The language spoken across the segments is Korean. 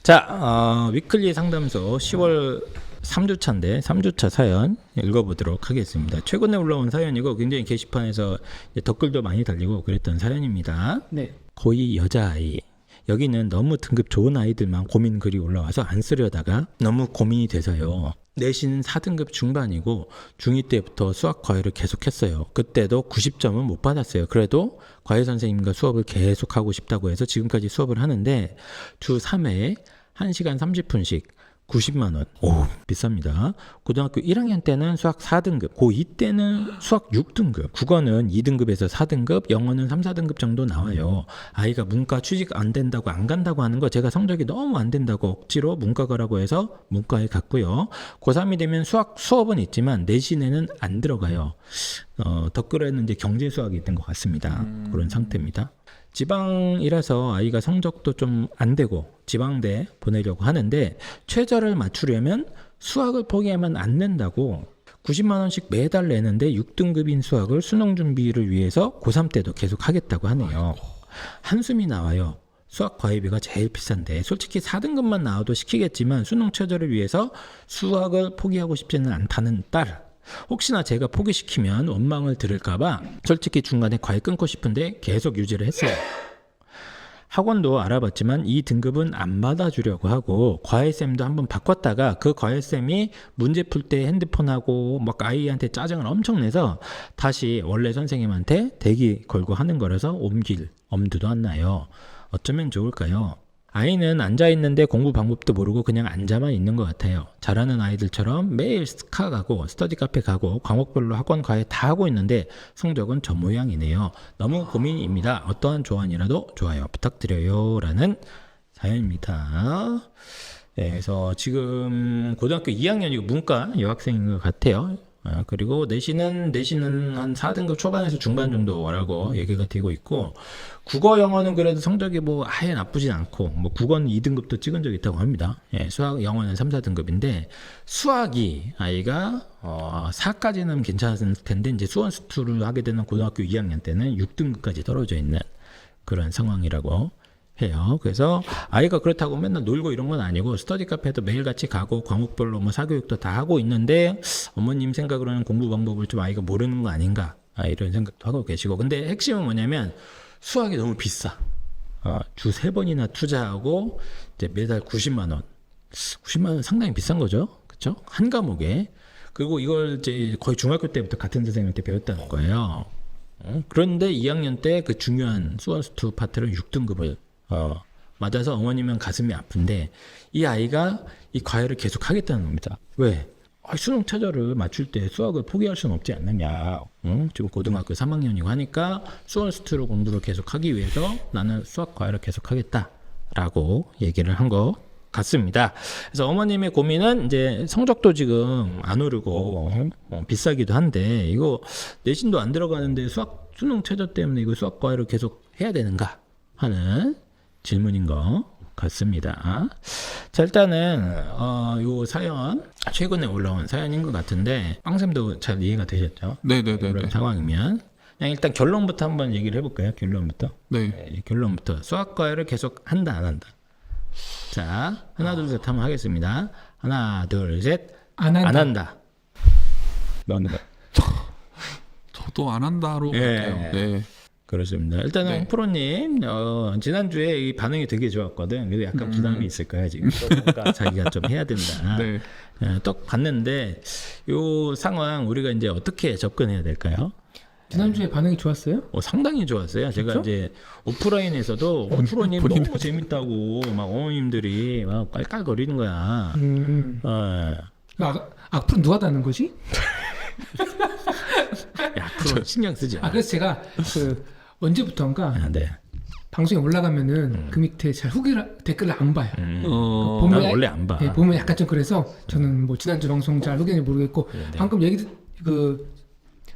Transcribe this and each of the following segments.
자, 위클리 상담소 10월 3주차인데 3주차 사연 읽어보도록 하겠습니다. 최근에 올라온 사연이고 굉장히 게시판에서 댓글도 많이 달리고 그랬던 사연입니다. 네. 고이 여자아이. 여기는 너무 등급 좋은 아이들만 고민 글이 올라와서 안 쓰려다가 너무 고민이 돼서요. 내신 4등급 중반이고 중2 때부터 수학 과외를 계속했어요. 그때도 90점은 못 받았어요. 그래도 과외 선생님과 수업을 계속하고 싶다고 해서 지금까지 수업을 하는데 주 3회에 1시간 30분씩 90만 원. 오, 비쌉니다. 고등학교 1학년 때는 수학 4등급, 고2 때는 수학 6등급, 국어는 2등급에서 4등급, 영어는 3, 4등급 정도 나와요. 아이가 문과 취직 안 된다고 안 간다고 하는 거 제가 성적이 너무 안 된다고 억지로 문과 가라고 해서 문과에 갔고요. 고3이 되면 수학 수업은 있지만 내신에는 안 들어가요. 덧글에는 이제 경제 수학이 있던 것 같습니다. 그런 상태입니다. 지방이라서 아이가 성적도 좀 안 되고 지방대 보내려고 하는데 최저를 맞추려면 수학을 포기하면 안 된다고 90만 원씩 매달 내는데 6등급인 수학을 수능 준비를 위해서 고3 때도 계속 하겠다고 하네요. 한숨이 나와요. 수학 과외비가 제일 비싼데 솔직히 4등급만 나와도 시키겠지만 수능 최저를 위해서 수학을 포기하고 싶지는 않다는 딸. 혹시나 제가 포기시키면 원망을 들을까봐 솔직히 중간에 과외 끊고 싶은데 계속 유지를 했어요. 학원도 알아봤지만 이 등급은 안 받아주려고 하고 과외쌤도 한번 바꿨다가 그 과외쌤이 문제 풀 때 핸드폰하고 막 아이한테 짜증을 엄청 내서 다시 원래 선생님한테 대기 걸고 하는 거라서 옮길 엄두도 안 나요. 어쩌면 좋을까요? 아이는 앉아있는데 공부 방법도 모르고 그냥 앉아만 있는 것 같아요. 잘하는 아이들처럼 매일 스카 가고 스터디 카페 가고 과목별로 학원 과외 다 하고 있는데 성적은 저 모양이네요. 너무 고민입니다. 어떠한 조언이라도 좋아요 부탁드려요 라는 사연입니다. 네, 그래서 지금 고등학교 2학년이고 문과 여학생인 것 같아요. 그리고 내신은 한 4등급 초반에서 중반 정도라고 얘기가 되고 있고 국어 영어는 그래도 성적이 뭐 아예 나쁘진 않고 뭐 국어는 2등급도 찍은 적이 있다고 합니다. 예, 수학 영어는 3, 4등급인데 수학이 아이가 4까지는 괜찮을 텐데 이제 수원수투를 하게 되는 고등학교 2학년 때는 6등급까지 떨어져 있는 그런 상황이라고 해요. 그래서 아이가 그렇다고 맨날 놀고 이런 건 아니고 스터디 카페도 매일 같이 가고 과목별로 뭐 사교육도 다 하고 있는데 어머님 생각으로는 공부 방법을 좀 아이가 모르는 거 아닌가 이런 생각도 하고 계시고 근데 핵심은 뭐냐면 수학이 너무 비싸. 주 3번이나 투자하고 이제 매달 90만 원. 90만 원 상당히 비싼 거죠. 그렇죠? 한 과목에. 그리고 이걸 이제 거의 중학교 때부터 같은 선생님한테 배웠다는 거예요. 그런데 2학년 때 그 중요한 수원수투 파트를 6등급을 맞아서 어머님은 가슴이 아픈데 이 아이가 이 과외를 계속 하겠다는 겁니다. 왜? 수능 최저를 맞출 때 수학을 포기할 수는 없지 않느냐. 지금 고등학교 3학년이고 하니까 수원수투로 공부를 계속 하기 위해서 나는 수학 과외를 계속 하겠다라고 얘기를 한 것 같습니다. 그래서 어머님의 고민은 이제 성적도 지금 안 오르고 비싸기도 한데 이거 내신도 안 들어가는데 수능 최저 때문에 이거 수학 과외를 계속 해야 되는가 하는 질문인 것 같습니다. 자, 일단은 요 사연 최근에 올라온 사연인 것 같은데 빵쌤도 잘 이해가 되셨죠? 네네네. 그런 상황이면 그냥 일단 결론부터 한번 얘기를 해볼까요? 결론부터. 네. 결론부터 수학 과외를 계속 한다 안 한다. 자, 하나 둘 셋 한번 하겠습니다. 하나 둘 셋. 안 한다. 너는 저도 안 한다로 예. 같아요. 네. 그렇습니다. 일단은 네. 홍프로님 지난주에 이 반응이 되게 좋았거든. 그래도 약간 부담이 있을 거야 지금. 그러니까 자기가 좀 해야 된다. 네. 떡 봤는데 요 상황 우리가 이제 어떻게 접근해야 될까요? 지난주에 반응이 좋았어요? 상당히 좋았어요. 제가 그렇죠? 이제 오프라인에서도 홍프로님 너무 재밌다고 막 어머님들이 막 깔깔거리는 거야. 악플은 누가 다는 거지? 야, 프로 신경 쓰지 마. 그래서 제가 그 언제부턴가 네. 방송에 올라가면은 그 밑에 잘 댓글을 안 봐요. 난 원래 안 봐. 보면 약간 좀 그래서 저는 뭐 지난주 방송 잘 후기인지 모르겠고 방금 그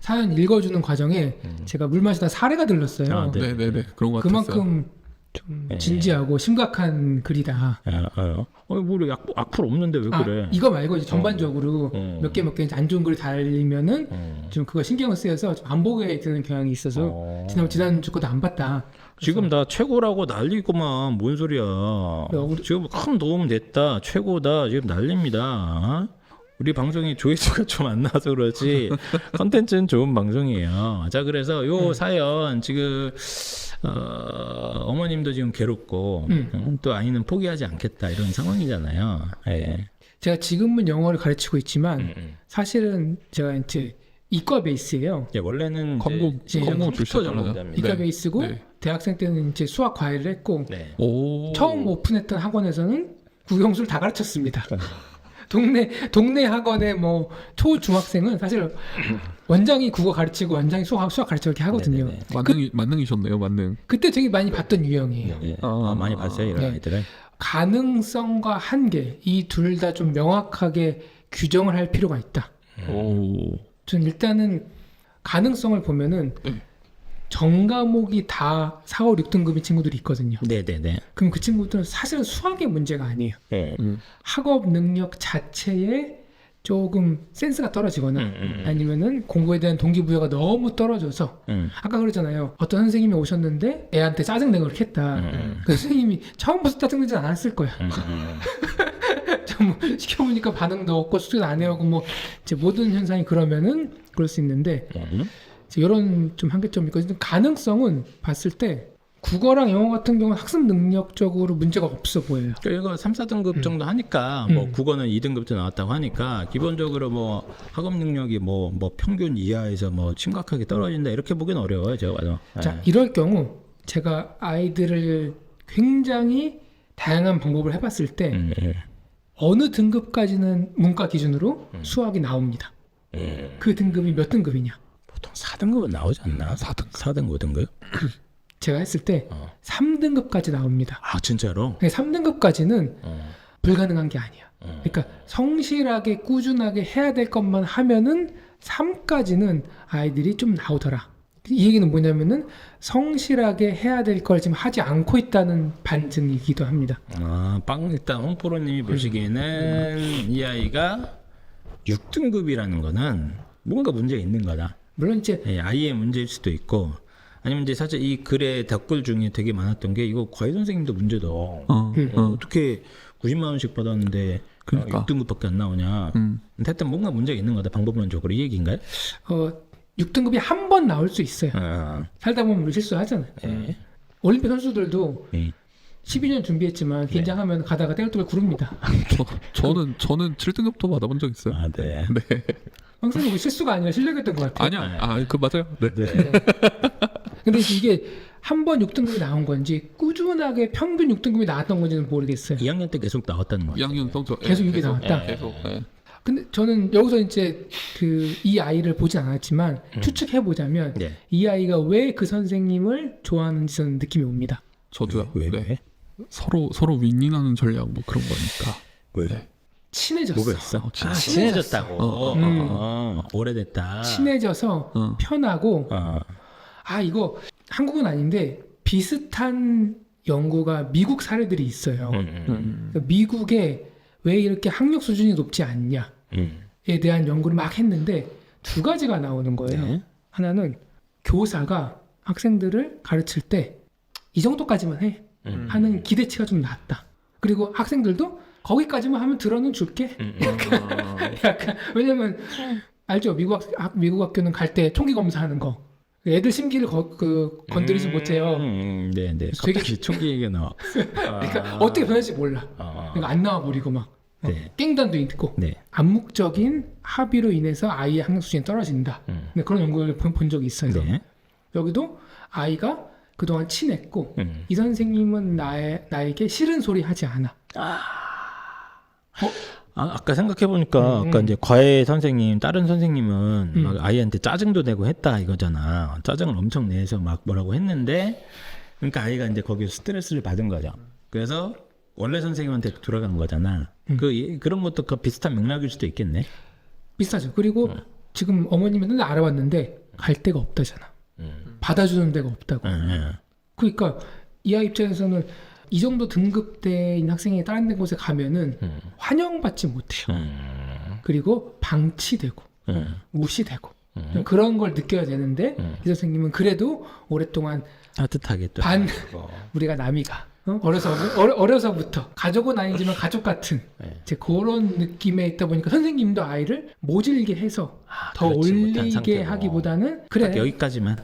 사연 읽어주는 과정에 제가 물 마시다 사례가 들렸어요. 네. 네네네. 그런 것 같았어요. 그만큼 좀 네. 진지하고 심각한 글이다. 뭐 악플 없는데 왜 그래? 이거 말고 이제 전반적으로 몇 개 안 좋은 글 달리면은 좀 그거 신경을 쓰여서 좀 안 보게 되는 경향이 있어서 지난주 것도 안 봤다. 지금 나 최고라고 난리구만. 뭔 소리야? 지금 큰 도움 됐다. 최고다. 지금 난립니다. 우리 방송이 조회수가 좀 안 나와서 그렇지 컨텐츠는 좋은 방송이에요. 자, 그래서 요 사연 지금 어머님도 지금 괴롭고 또 아이는 포기하지 않겠다 이런 상황이잖아요. 예. 제가 지금은 영어를 가르치고 있지만 사실은 제가 이제 이과 베이스예요. 예, 원래는 컴퓨터 컴퓨터 주시잖아요. 전공자입니다. 이과 네. 베이스고 네. 대학생 때는 이제 수학 과외를 했고 네. 오. 처음 오픈했던 학원에서는 국영수를 다 가르쳤습니다. 동네 학원의 뭐 초중학생은 사실 원장이 국어 가르치고 원장이 수학 가르치고 이렇게 하거든요. 네네네. 만능이셨네요, 만능. 그때 되게 많이 봤던 유형이에요. 예. 많이 봤어요 이런 네. 아이들을. 가능성과 한계 이 둘 다 좀 명확하게 규정을 할 필요가 있다. 오. 전 일단은 가능성을 보면은 전 과목이 다 4, 5, 6등급인 친구들이 있거든요. 네네네. 그럼 그 친구들은 사실은 수학의 문제가 아니에요. 네. 학업 능력 자체에 조금 센스가 떨어지거나 아니면은 공부에 대한 동기부여가 너무 떨어져서 아까 그러잖아요. 어떤 선생님이 오셨는데 애한테 짜증내고 이렇게 했다. 그 선생님이 처음부터 짜증내지 않았을 거야. 좀 시켜보니까 반응도 없고 숙제도 안 해오고 뭐 이제 모든 현상이 그러면은 그럴 수 있는데 이런 좀 한계점이 있거든요. 가능성은 봤을 때 국어랑 영어 같은 경우는 학습 능력적으로 문제가 없어 보여요. 이거 3, 4등급 정도 하니까 뭐 국어는 2등급도 나왔다고 하니까 기본적으로 뭐 학업 능력이 뭐 평균 이하에서 뭐 심각하게 떨어진다 이렇게 보기는 어려워요, 제가 봐도. 자, 이럴 경우 제가 아이들을 굉장히 다양한 방법을 해봤을 때 어느 등급까지는 문과 기준으로 수학이 나옵니다. 그 등급이 몇 등급이냐? 보통 4등급은 나오지 않나? 4등급, 5등급? 제가 했을 때 3등급까지 나옵니다. 아, 진짜로? 3등급까지는 불가능한 게 아니야. 그러니까 성실하게 꾸준하게 해야 될 것만 하면은 3까지는 아이들이 좀 나오더라. 이 얘기는 뭐냐면은 성실하게 해야 될 걸 지금 하지 않고 있다는 반증이기도 합니다. 일단 홍프로님이 보시기에는 이 아이가 6등급이라는 거는 뭔가 문제가 있는 거다. 물론 이제 예, 아이의 문제일 수도 있고 아니면 이제 사실 이 글의 댓글 중에 되게 많았던 게 이거 과외 선생님도 문제도 어떻게 90만 원씩 받았는데 그러니까. 6등급밖에 안 나오냐. 하여튼 뭔가 문제가 있는 거다 방법론적으로 이 얘기인가요? 6등급이 한 번 나올 수 있어요. 살다 보면 우리 실수하잖아요. 예. 올림픽 선수들도 예. 12년 준비했지만 긴장하면 가다가 떼굴떼굴 구릅니다. 저는 7등급도 받아본 적 있어요. 아, 네. 항상 그게 실수가 아니라 실력이었던 것 같아요. 아니야. 그 맞아요. 네. 근데 이게 한 번 6등급이 나온 건지 꾸준하게 평균 6등급이 나왔던 건지는 모르겠어요. 2학년 때 계속 나왔다는 거죠. 2학년 성적 계속 6이 나왔다. 계속. 예. 근데 저는 여기서 이제 이 아이를 보진 않았지만 추측해 보자면 네. 이 아이가 왜 그 선생님을 좋아하는지 저는 느낌이 옵니다. 저도요. 왜? 네. 서로 윈윈하는 전략 뭐 그런 거니까. 왜? 네. 친해졌어. 뭐였어? 친해졌다고. 친해졌다고. 오래됐다. 친해져서 편하고 이거 한국은 아닌데 비슷한 연구가 미국 사례들이 있어요. 그러니까 미국에 왜 이렇게 학력 수준이 높지 않냐에 대한 연구를 막 했는데 두 가지가 나오는 거예요. 네. 하나는 교사가 학생들을 가르칠 때 이 정도까지만 해 하는 기대치가 좀 낮다. 그리고 학생들도 거기까지만 하면 들어는 줄게. 약간 왜냐면 알죠? 미국 학교는 갈 때 총기 검사하는 거. 애들 심기를 건드리지 못해요. 네. 되게 갑자기 총기 얘기가 나와. 그러니까 어떻게 변할지 몰라. 그러니까 안 나와 버리고 막 네. 깽단도 있고 네. 암묵적인 합의로 인해서 아이의 학력 수준이 떨어진다. 근데 그런 연구를 본 적이 있어요. 네. 여기도 아이가 그동안 친했고 이 선생님은 나에게 싫은 소리 하지 않아. 아까 생각해보니까 아까 이제 과외 선생님 다른 선생님은 막 아이한테 짜증도 내고 했다 이거잖아. 짜증을 엄청 내서 막 뭐라고 했는데 그러니까 아이가 이제 거기서 스트레스를 받은 거죠. 그래서 원래 선생님한테 돌아간 거잖아. 그런 것도 그 비슷한 맥락일 수도 있겠네. 비슷하죠. 그리고 지금 어머님은 알아봤는데 갈 데가 없다잖아. 받아주는 데가 없다고. 그러니까 이 아이 입장에서는 이 정도 등급대인 학생이 다른 곳에 가면은 환영받지 못해요. 그리고 방치되고 무시되고 그런 걸 느껴야 되는데 이 선생님은 그래도 오랫동안 따뜻하게 또 우리가 남이가 어려서부터 가족은 아니지만 가족 같은 이제 그런 느낌에 있다 보니까 선생님도 아이를 모질게 해서 더 올리게 하기보다는 그래 여기까지만.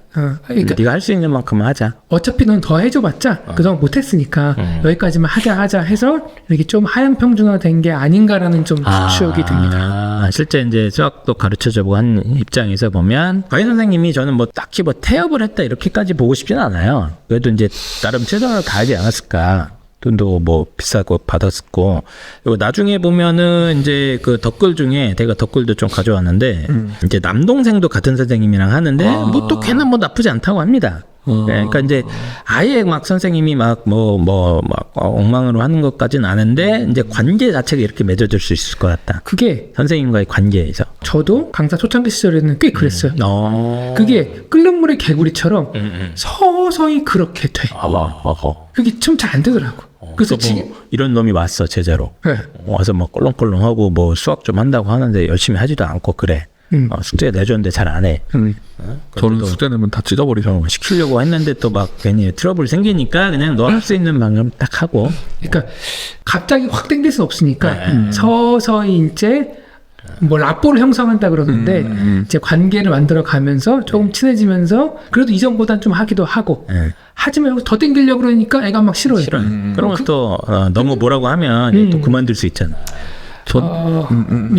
그러니까 네가 할 수 있는 만큼 하자. 어차피 넌 더 해줘봤자 그동안 못했으니까 여기까지만 하자 해서 이렇게 좀 하향 평준화된 게 아닌가라는 좀 추측이 듭니다. 실제 이제 수학도 가르쳐주고 한 입장에서 보면 과외 선생님이 저는 뭐 딱히 뭐 태업을 했다 이렇게까지 보고 싶지는 않아요. 그래도 이제 나름 최선을 다하지 않았을까. 돈도 뭐 비싸고 받았었고. 그리고 나중에 보면은 이제 그 댓글 중에 제가 댓글도 좀 가져왔는데 이제 남동생도 같은 선생님이랑 하는데 뭐 또 걔는 뭐 나쁘지 않다고 합니다. 그러니까 이제 아예 막 선생님이 막 엉망으로 하는 것까지는 아는데 이제 관계 자체가 이렇게 맺어질 수 있을 것 같다. 그게 선생님과의 관계에서. 저도 강사 초창기 시절에는 꽤 그랬어요. 그게 끓는 물의 개구리처럼 서서히 그렇게 돼. 그게 좀 잘 안 되더라고. 그래서 지금 이런 놈이 왔어 제자로. 네. 와서 뭐 껄렁껄렁하고 뭐 수학 좀 한다고 하는데 열심히 하지도 않고 그래. 숙제 내줬는데 잘 안 해. 저는 숙제 내면 다 찢어버리죠. 시키려고 했는데 또 막 괜히 트러블 생기니까 그냥 너 할 수 있는 방법 딱 하고. 그러니까 갑자기 확 땡길 수 없으니까 서서히 이제 뭐 라포를 형성한다 그러는데 이제 관계를 만들어 가면서 조금 친해지면서 그래도 이전보단 좀 하기도 하고 하지만 더 땡기려고 그러니까 애가 막 싫어해. 그러면 또 너무 뭐라고 하면 또 그만둘 수 있잖아.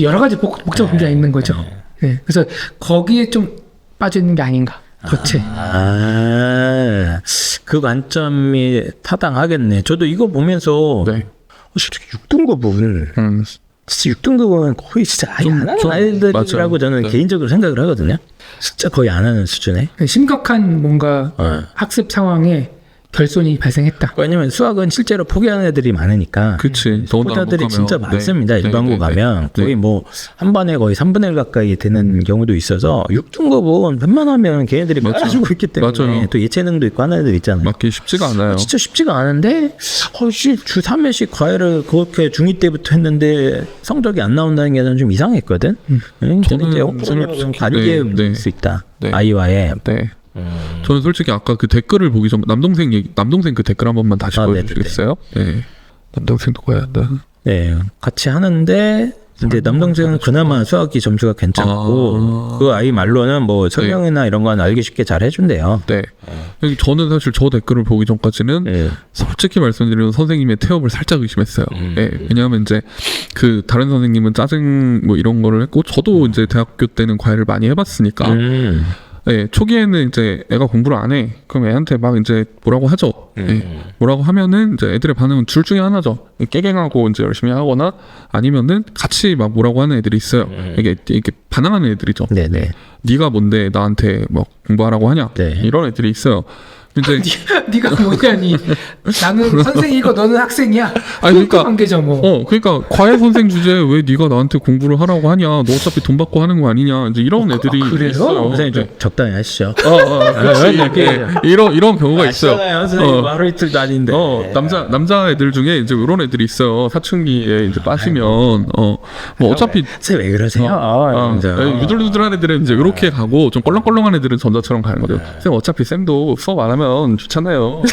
여러 가지 복잡한 문제가 있는 거죠. 네. 그래서 거기에 좀 빠져 있는 게 아닌가. 그렇지. 그 관점이 타당하겠네. 저도 이거 보면서 솔직히 6등급을 진짜 6등급은 거의 진짜 아예 안 하는 아이들이라고 맞아요. 저는 개인적으로 생각을 하거든요. 진짜 거의 안 하는 수준에. 심각한 뭔가 학습 상황에 결손이 발생했다. 왜냐면 수학은 실제로 포기하는 애들이 많으니까. 그치. 포기자들이 진짜 많습니다. 일반고 가면 거의 뭐 한 반에 거의 3분의 1 가까이 되는 경우도 있어서 6등급은 웬만하면 걔네들이 깔아주고 있기 때문에 또 예체능도 있고 하는 애들 있잖아요. 맞기 쉽지가 않아요. 진짜 쉽지가 않은데 주 3회씩 과외를 그렇게 중2 때부터 했는데 성적이 안 나온다는 게 좀 이상했거든. 저는 이제 좀 다르게 수 있다. 아이와의. 저는 솔직히 아까 그 댓글을 보기 전 남동생 그 댓글 한 번만 다시 보여주시겠어요? 네. 남동생도 가야 한다. 네, 같이 하는데 이제 남동생은 그나마 수학이 점수가 괜찮고 그 아이 말로는 뭐 설명이나 이런 건 알기 쉽게 잘 해준대요. 네. 저는 사실 저 댓글을 보기 전까지는 솔직히 말씀드리면 선생님의 태업을 살짝 의심했어요. 왜냐하면 이제 그 다른 선생님은 짜증 뭐 이런 거를 했고 저도 이제 대학교 때는 과외를 많이 해봤으니까. 초기에는 이제 애가 공부를 안 해. 그럼 애한테 막 이제 뭐라고 하죠. 뭐라고 하면은 이제 애들의 반응은 둘 중에 하나죠. 깨갱하고 이제 열심히 하거나 아니면은 같이 막 뭐라고 하는 애들이 있어요. 이게 반항하는 애들이죠. 네가 뭔데 나한테 뭐 공부하라고 하냐. 이런 애들이 있어요. 이제 네가 뭐냐니 나는 선생이고 너는 학생이야. 그러니까 관계죠 뭐. 그러니까 과외 선생 주제에 왜 네가 나한테 공부를 하라고 하냐. 너 어차피 돈 받고 하는 거 아니냐. 이제 이런 애들이 있어요. 선생님 좀 적당히 하시죠. 이런 경우가 있어요. 선생님 하루 이틀도 아닌데. 남자 애들 중에 이제 이런 애들이 있어요. 사춘기에 이제 빠지면 뭐 어차피 왜 그러세요? 유들유들한 애들은 이제 이렇게 가고 좀 껄렁껄렁한 애들은 전자처럼 가는 거죠. 쌤 어차피 쌤도 수업 안 하면 좋잖아요.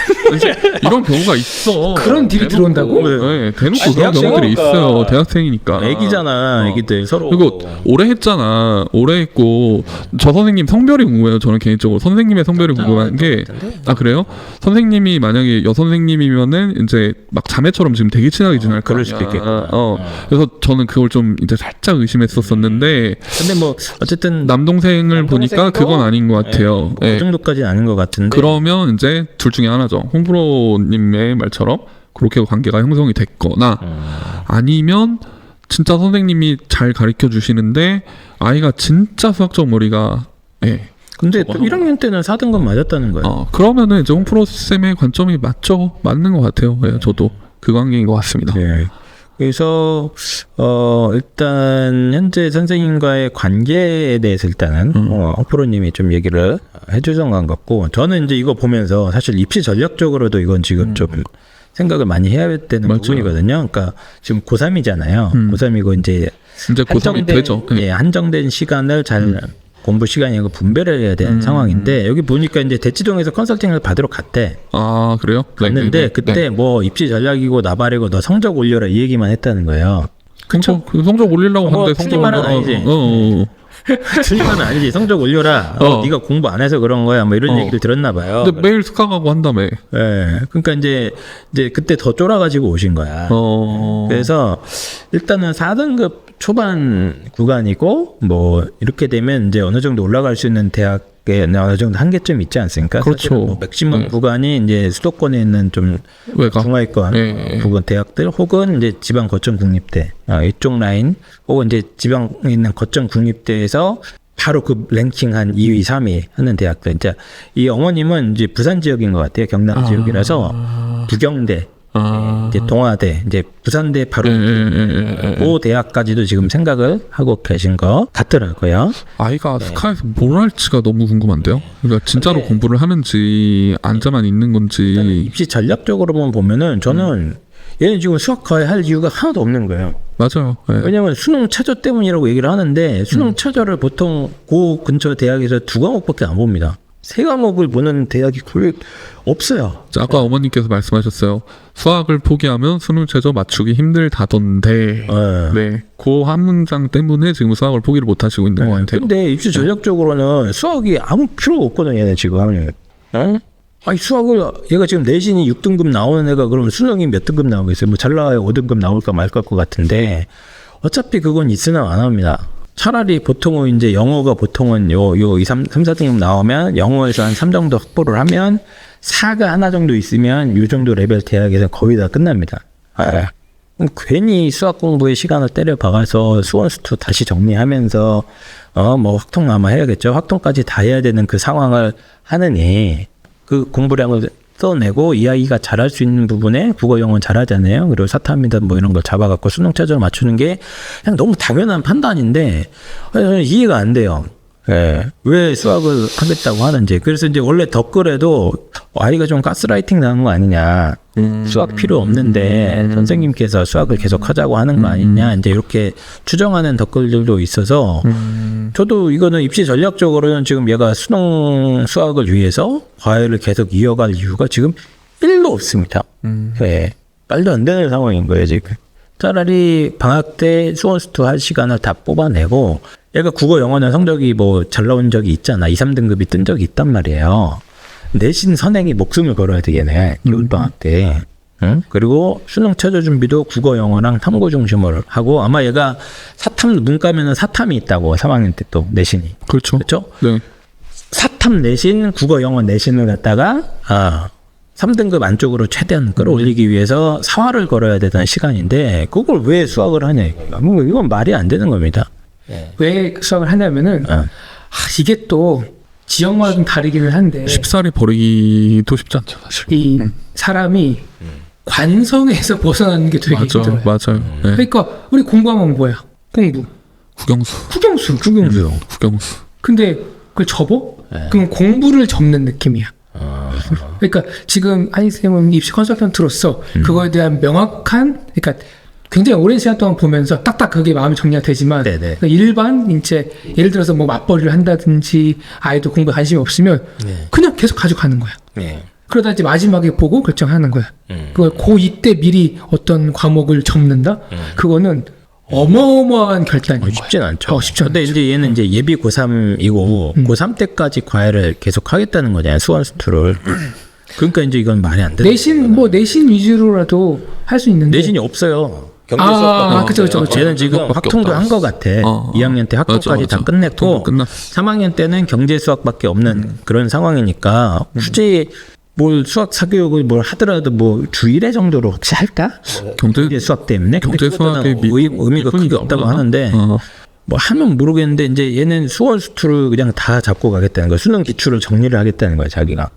이런 경우가 있어. 그런 딜이 들어온다고? 네, 대놓고 그런 경우들이 있어요. 대학생이니까. 애기잖아. 애기들 서로. 그리고 오래 했잖아. 오래 했고 저 선생님 성별이 궁금해요. 저는 개인적으로 선생님의 성별이 궁금한 게 그래요? 선생님이 만약에 여선생님이면은 이제 막 자매처럼 지금 되게 친하게 지낼 거 그럴 수도 있겠고. 그래서 저는 그걸 좀 이제 살짝 의심했었었는데. 근데 뭐 어쨌든 남동생을 보니까 그건 아닌 것 같아요. 그 정도까지는 아닌 것 같은데. 그러면 이제 둘 중에 하나죠. 홍프로님의 말처럼 그렇게 관계가 형성이 됐거나 아니면 진짜 선생님이 잘 가르쳐 주시는데 아이가 진짜 수학적 머리가 근데 또 1학년 때는 4등급 맞았다는 거예요. 그러면은 이제 홍프로 쌤의 관점이 맞는 것 같아요. 저도 그 관계인 것 같습니다. 그래서 일단 현재 선생님과의 관계에 대해서 일단은 홍프로님이 좀 얘기를 해주신 것 같고, 저는 이제 이거 보면서 사실 입시 전략적으로도 이건 지금 좀 생각을 많이 해야 되는 맞아요. 부분이거든요. 그러니까 지금 고3이잖아요. 고3이고 이제 고3이 되죠. 예, 한정된 시간을 잘 공부 시간이고 분배를 해야 되는 상황인데, 여기 보니까 이제 대치동에서 컨설팅을 받으러 갔대. 아 그래요? 갔는데 네. 그때 뭐 입시 전략이고 나발이고 너 성적 올려라 이 얘기만 했다는 거예요. 성적 올리려고 하는데 틀린 말은 아니지. 틀린 말은 아니지. 성적 올려라. 네가 공부 안 해서 그런 거야. 뭐 이런 얘기를 들었나 봐요. 근데 매일 스카가고 한다며. 예. 그러니까 이제 그때 더 쫄아가지고 오신 거야. 그래서 일단은 4등급 초반 구간이고, 뭐 이렇게 되면 이제 어느 정도 올라갈 수 있는 대학에 어느 정도 한계점이 있지 않습니까? 그렇죠. 뭐 맥시멈 구간이 이제 수도권에 있는 좀 외곽. 중하위권 부근 대학들, 혹은 이제 지방 거점 국립대, 이쪽 라인, 혹은 이제 지방에 있는 거점 국립대에서 바로 그 랭킹 한 2위, 3위 하는 대학들. 이제 이 어머님은 이제 부산 지역인 것 같아요. 경남 지역이라서 부경대, 이제 동아대, 이제 부산대 바로 그 대학까지도 지금 생각을 하고 계신 것 같더라고요. 아이가 스카에서 뭘 할지가 너무 궁금한데요. 그러니까 진짜로 공부를 하는지 앉아만 있는 건지. 입시 전략적으로만 보면은 저는 얘는 지금 수학 과외 할 이유가 하나도 없는 거예요. 맞아요. 네. 왜냐면 수능 최저 때문이라고 얘기를 하는데, 수능 최저를 보통 그 근처 대학에서 2과목밖에 안 봅니다. 3과목을 보는 대학이 거의 없어요. 아까 어머님께서 말씀하셨어요. 수학을 포기하면 수능 최저 맞추기 힘들다던데. 네. 그 한 문장 때문에 지금 수학을 포기를 못 하시고 있는 것 같아요. 근데 입시 전략적으로는 수학이 아무 필요가 없거든요, 얘네 지금 하면. 아니 수학을 얘가 지금 내신이 6등급 나오는 애가 그러면 수능이 몇 등급 나오겠어요? 뭐 잘 나와야 5등급 나올까 말까 것 같은데, 어차피 그건 있으나 안 합니다. 차라리 보통은 이제 영어가 보통은 요 2, 3, 4등급 나오면 영어에서 한 3 정도 확보를 하면 4가 하나 정도 있으면 요 정도 레벨 대학에서 거의 다 끝납니다. 괜히 수학 공부에 시간을 때려 박아서 수원 수투 다시 정리하면서 뭐 확통 아마 해야겠죠. 확통까지 다 해야 되는 그 상황을 하느니 그 공부량을 써내고 이 아이가 잘할 수 있는 부분에 국어 영어는 잘하잖아요. 그리고 사탐이든 뭐 이런 걸 잡아갖고 수능 최저를 맞추는 게 그냥 너무 당연한 판단인데 저는 이해가 안 돼요. 예, 왜 수학을 하겠다고 하는지. 그래서 이제 원래 댓글에도 아이가 좀 가스라이팅 나는 거 아니냐, 수학 필요 없는데 선생님께서 수학을 계속 하자고 하는 거 아니냐, 이제 이렇게 추정하는 댓글들도 있어서 저도 이거는 입시 전략적으로는 지금 얘가 수능 수학을 위해서 과외를 계속 이어갈 이유가 지금 1도 없습니다. 예, 말도 안 되는 상황인 거예요 지금. 차라리 방학 때 수원 수투 할 시간을 다 뽑아내고, 얘가 국어 영어는 성적이 뭐 잘 나온 적이 있잖아. 2, 3등급이 뜬 적이 있단 말이에요. 내신 선행이 목숨을 걸어야 되겠네, 겨울방학 때. 응? 그리고 수능 최저 준비도 국어 영어랑 탐구 중심으로 하고, 아마 얘가 사탐 눈 까면은 사탐이 있다고, 3학년 때 또 내신이. 그렇죠. 그렇죠? 네. 사탐 내신, 국어 영어 내신을 갖다가 3등급 안쪽으로 최대한 끌어올리기 위해서 사활을 걸어야 되는 시간인데, 그걸 왜 수학을 하냐, 이건 말이 안 되는 겁니다. 왜 수학을 하냐면은 이게 또 지역마다 좀 다르기는 한데, 쉽사리 버리기도 쉽지 않죠 사실. 이 사람이 관성에서 벗어나는 게 되게 힘들어요. 맞아요. 네. 그러니까 우리 공부하면 뭐야? 공부. 국영수. 근데 그걸 접어? 그럼 공부를 접는 느낌이야. 그러니까 지금 한희 선생님은 입시 컨설턴트로서 그거에 대한 명확한, 그러니까 굉장히 오랜 시간 동안 보면서 딱딱 그게 마음이 정리가 되지만, 그러니까 일반 이제 예를 들어서 뭐 맞벌이를 한다든지 아이도 공부에 관심이 없으면 그냥 계속 가져가는 거야. 그러다 이제 마지막에 보고 결정하는 거야. 그걸 고2 때 미리 어떤 과목을 접는다? 그거는 어마어마한 결단인 거야. 쉽진 않죠. 쉽지 근데 않죠. 이제 얘는 이제 예비 고3이고 고3 때까지 과외를 계속 하겠다는 거잖아요, 수원 수투를. 그러니까 이제 이건 말이 안 되는. 내신 위주로라도 할 수 있는데 내신이 없어요. 경제 수학밖에 없어요. 그쵸. 얘는 지금 확통도 한 것 같아. 2학년 때 확통까지 다 끝냈고 3학년 때는 경제 수학밖에 없는 그런 상황이니까 굳이 뭘 수학 사교육을 뭘 하더라도 뭐 주 1회 정도로 혹시 할까? 경제 수학 때문에. 경제 수학의 의미가 크게 없다고 하는데 뭐 하면 모르겠는데, 이제 얘는 수원 수투를 그냥 다 잡고 가겠다는 거야. 수능 기출을 정리를 하겠다는 거야, 자기가.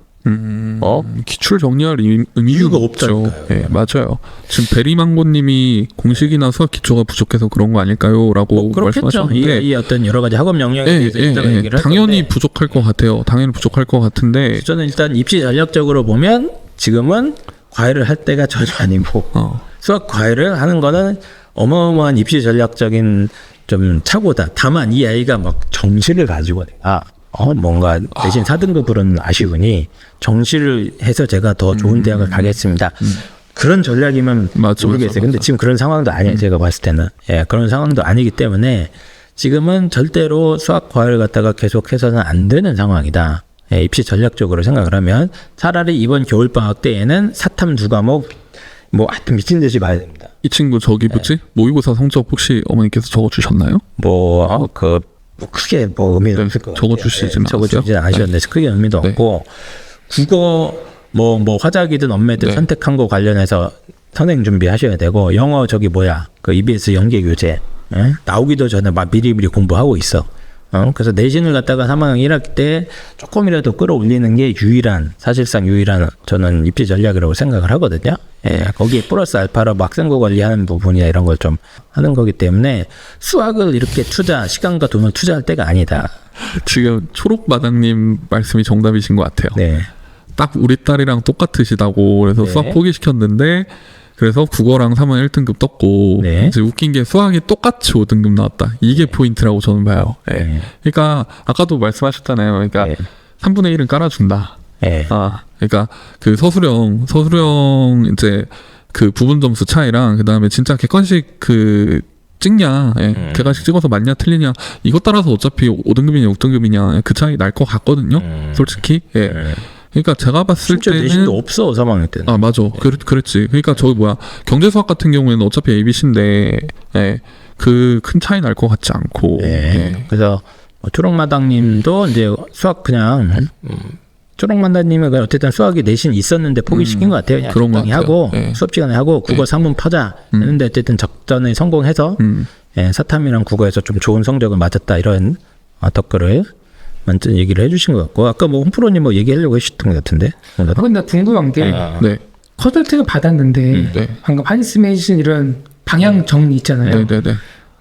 기출 정리할 의미가 이유가 없죠. 없다니까요. 네, 맞아요. 지금 베리망고님이 공식이나 수학 기초가 부족해서 그런 거 아닐까요?라고 그렇겠죠. 말씀하셨는데 이 어떤 여러 가지 학업 역량에 대해서 이따가 얘기를 할 당연히 건데 부족할 것 같아요. 당연히 부족할 것 같은데 저는 일단 입시 전략적으로 보면 지금은 과외를 할 때가 전혀 아니고 수학 과외를 하는 거는 어마어마한 입시 전략적인 좀 착오다. 다만 이 아이가 막 정시를 가지고 내가 뭔가 대신 4등급으로는 아쉬우니 정시를 해서 제가 더 좋은 대학을 가겠습니다. 그런 전략이면 모르겠어요. 근데 지금 그런 상황도 아니에요. 제가 봤을 때는. 예, 그런 상황도 아니기 때문에 지금은 절대로 수학 과외를 갖다가 계속해서는 안 되는 상황이다. 예, 입시 전략적으로 생각을 하면 차라리 이번 겨울방학 때에는 사탐 2과목 하여튼 미친 듯이 봐야 됩니다. 이 친구 저기 뭐지? 모의고사 성적 혹시 어머니께서 적어주셨나요? 크게 의미는 없을 것 같아요. 적어주시진 않았어요? 적어주지는 않으셨는데 크게 의미도 없고 국어 화작이든 언매든 선택한 거 관련해서 선행 준비하셔야 되고 영어 그 EBS 연계 교재 나오기도 전에 막 미리미리 공부하고 있어. 그래서 내신을 갖다가 3학년 1학기 때 조금이라도 끌어올리는 게 사실상 유일한 저는 입시 전략이라고 생각을 하거든요. 예, 거기에 플러스 알파로 학생부 관리하는 부분이나 이런 걸 좀 하는 거기 때문에 수학을 이렇게 시간과 돈을 투자할 때가 아니다. 지금 초록마당님 말씀이 정답이신 것 같아요. 네. 딱 우리 딸이랑 똑같으시다고 그래서 수학 포기시켰는데 그래서 국어랑 3원 1등급 떴고 이제 웃긴 게 수학이 똑같이 5등급 나왔다. 이게 포인트라고 저는 봐요. 그러니까 아까도 말씀하셨잖아요. 그러니까 3분의 1은 깔아준다. 그러니까 그 서술형 이제 그 부분 점수 차이랑 그 다음에 진짜 객관식 찍냐, 객관식 찍어서 맞냐 틀리냐 이것 따라서 어차피 5등급이냐 6등급이냐 그 차이 날 것 같거든요. 솔직히. 그러니까 제가 봤을 때는 내신도 없어 3학년 때는. 맞아. 그랬지. 그러니까 경제 수학 같은 경우에는 어차피 ABC인데 그 큰 차이 날 것 같지 않고. 그래서 초록마당님도 이제 수학 그냥 초록마당님은 어쨌든 수학이 내신 있었는데 포기시킨 것 같아요. 그냥 그런 것 같아요. 하고 수업 시간에 하고 국어 상문 파자 했는데 어쨌든 적전에 성공해서 사탐이랑 국어에서 좀 좋은 성적을 맞았다 이런 댓글을 완전 얘기를 해주신 것 같고 아까 홍프로님 얘기하려고 하셨던 것 같은데. 근데 나 궁금한 게 컨설팅을 받았는데 방금 한스 메이슨 이런 방향 정리 있잖아요.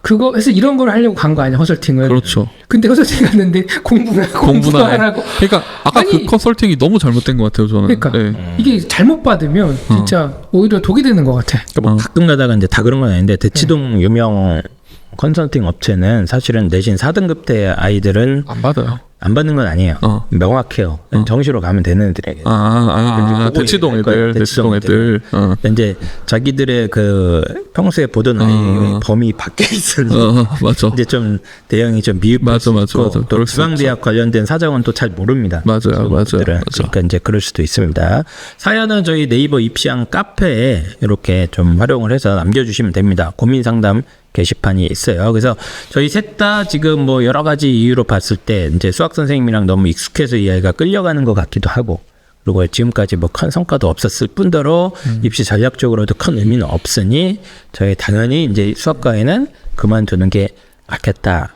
그거에서 이런 걸 하려고 간 거 아니야 컨설팅을. 그렇죠. 근데 컨설팅 갔는데 공부나 하라고. 그러니까 아까 그 컨설팅이 너무 잘못된 것 같아요 저는. 그러니까 이게 잘못 받으면 진짜 오히려 독이 되는 것 같아. 가끔 가다가 이제 다 그런 건 아닌데 대치동 유명 컨설팅 업체는 사실은 내신 4등급 때 아이들은 안 받아요. 안 받는 건 아니에요. 명확해요. 정시로 가면 되는 애들에게. 대치동 애들. 이제 자기들의 평소에 보던 아이 범위 밖에 있을 맞아. 이제 좀 대응이 좀 미흡할 수 있고 또 지방대학 관련된 사정은 또 잘 모릅니다. 맞아요. 그러니까 이제 그럴 수도 있습니다. 사연은 저희 네이버 입시왕 카페에 이렇게 좀 활용을 해서 남겨주시면 됩니다. 고민 상담 게시판이 있어요. 그래서 저희 셋 다 지금 여러 가지 이유로 봤을 때 이제 수학 선생님이랑 너무 익숙해서 이 아이가 끌려가는 것 같기도 하고 그리고 지금까지 큰 성과도 없었을 뿐더러 입시 전략적으로도 큰 의미는 없으니 저희 당연히 이제 수학과에는 그만두는 게 맞겠다.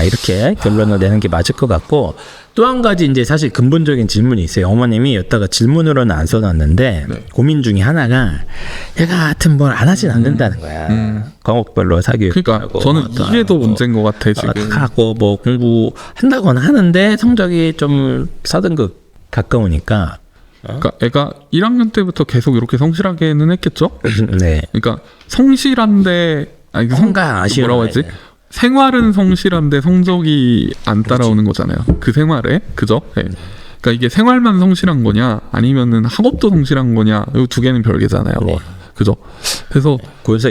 이렇게 결론을 내는 게 맞을 것 같고 또 한 가지 이제 사실 근본적인 질문이 있어요. 어머님이 여기다가 질문으로는 안 써놨는데 고민 중에 하나가 얘가 하여튼 뭘 안 하진 않는다는 거야. 과목별로 사교육. 그러니까 저는 이게 더 문제인 것 같아 지금. 하고 공부한다거나 하는데 성적이 좀 4등급 가까우니까. 그러니까 애가 1학년 때부터 계속 이렇게 성실하게는 했겠죠? 네. 그러니까 성실한데 뭔가 아쉬운 뭐라고 하지? 생활은 성실한데 성적이 안 따라오는 거잖아요. 그 생활에 그죠? 그러니까 이게 생활만 성실한 거냐, 아니면은 학업도 성실한 거냐, 이 두 개는 별개잖아요. 그죠? 그래서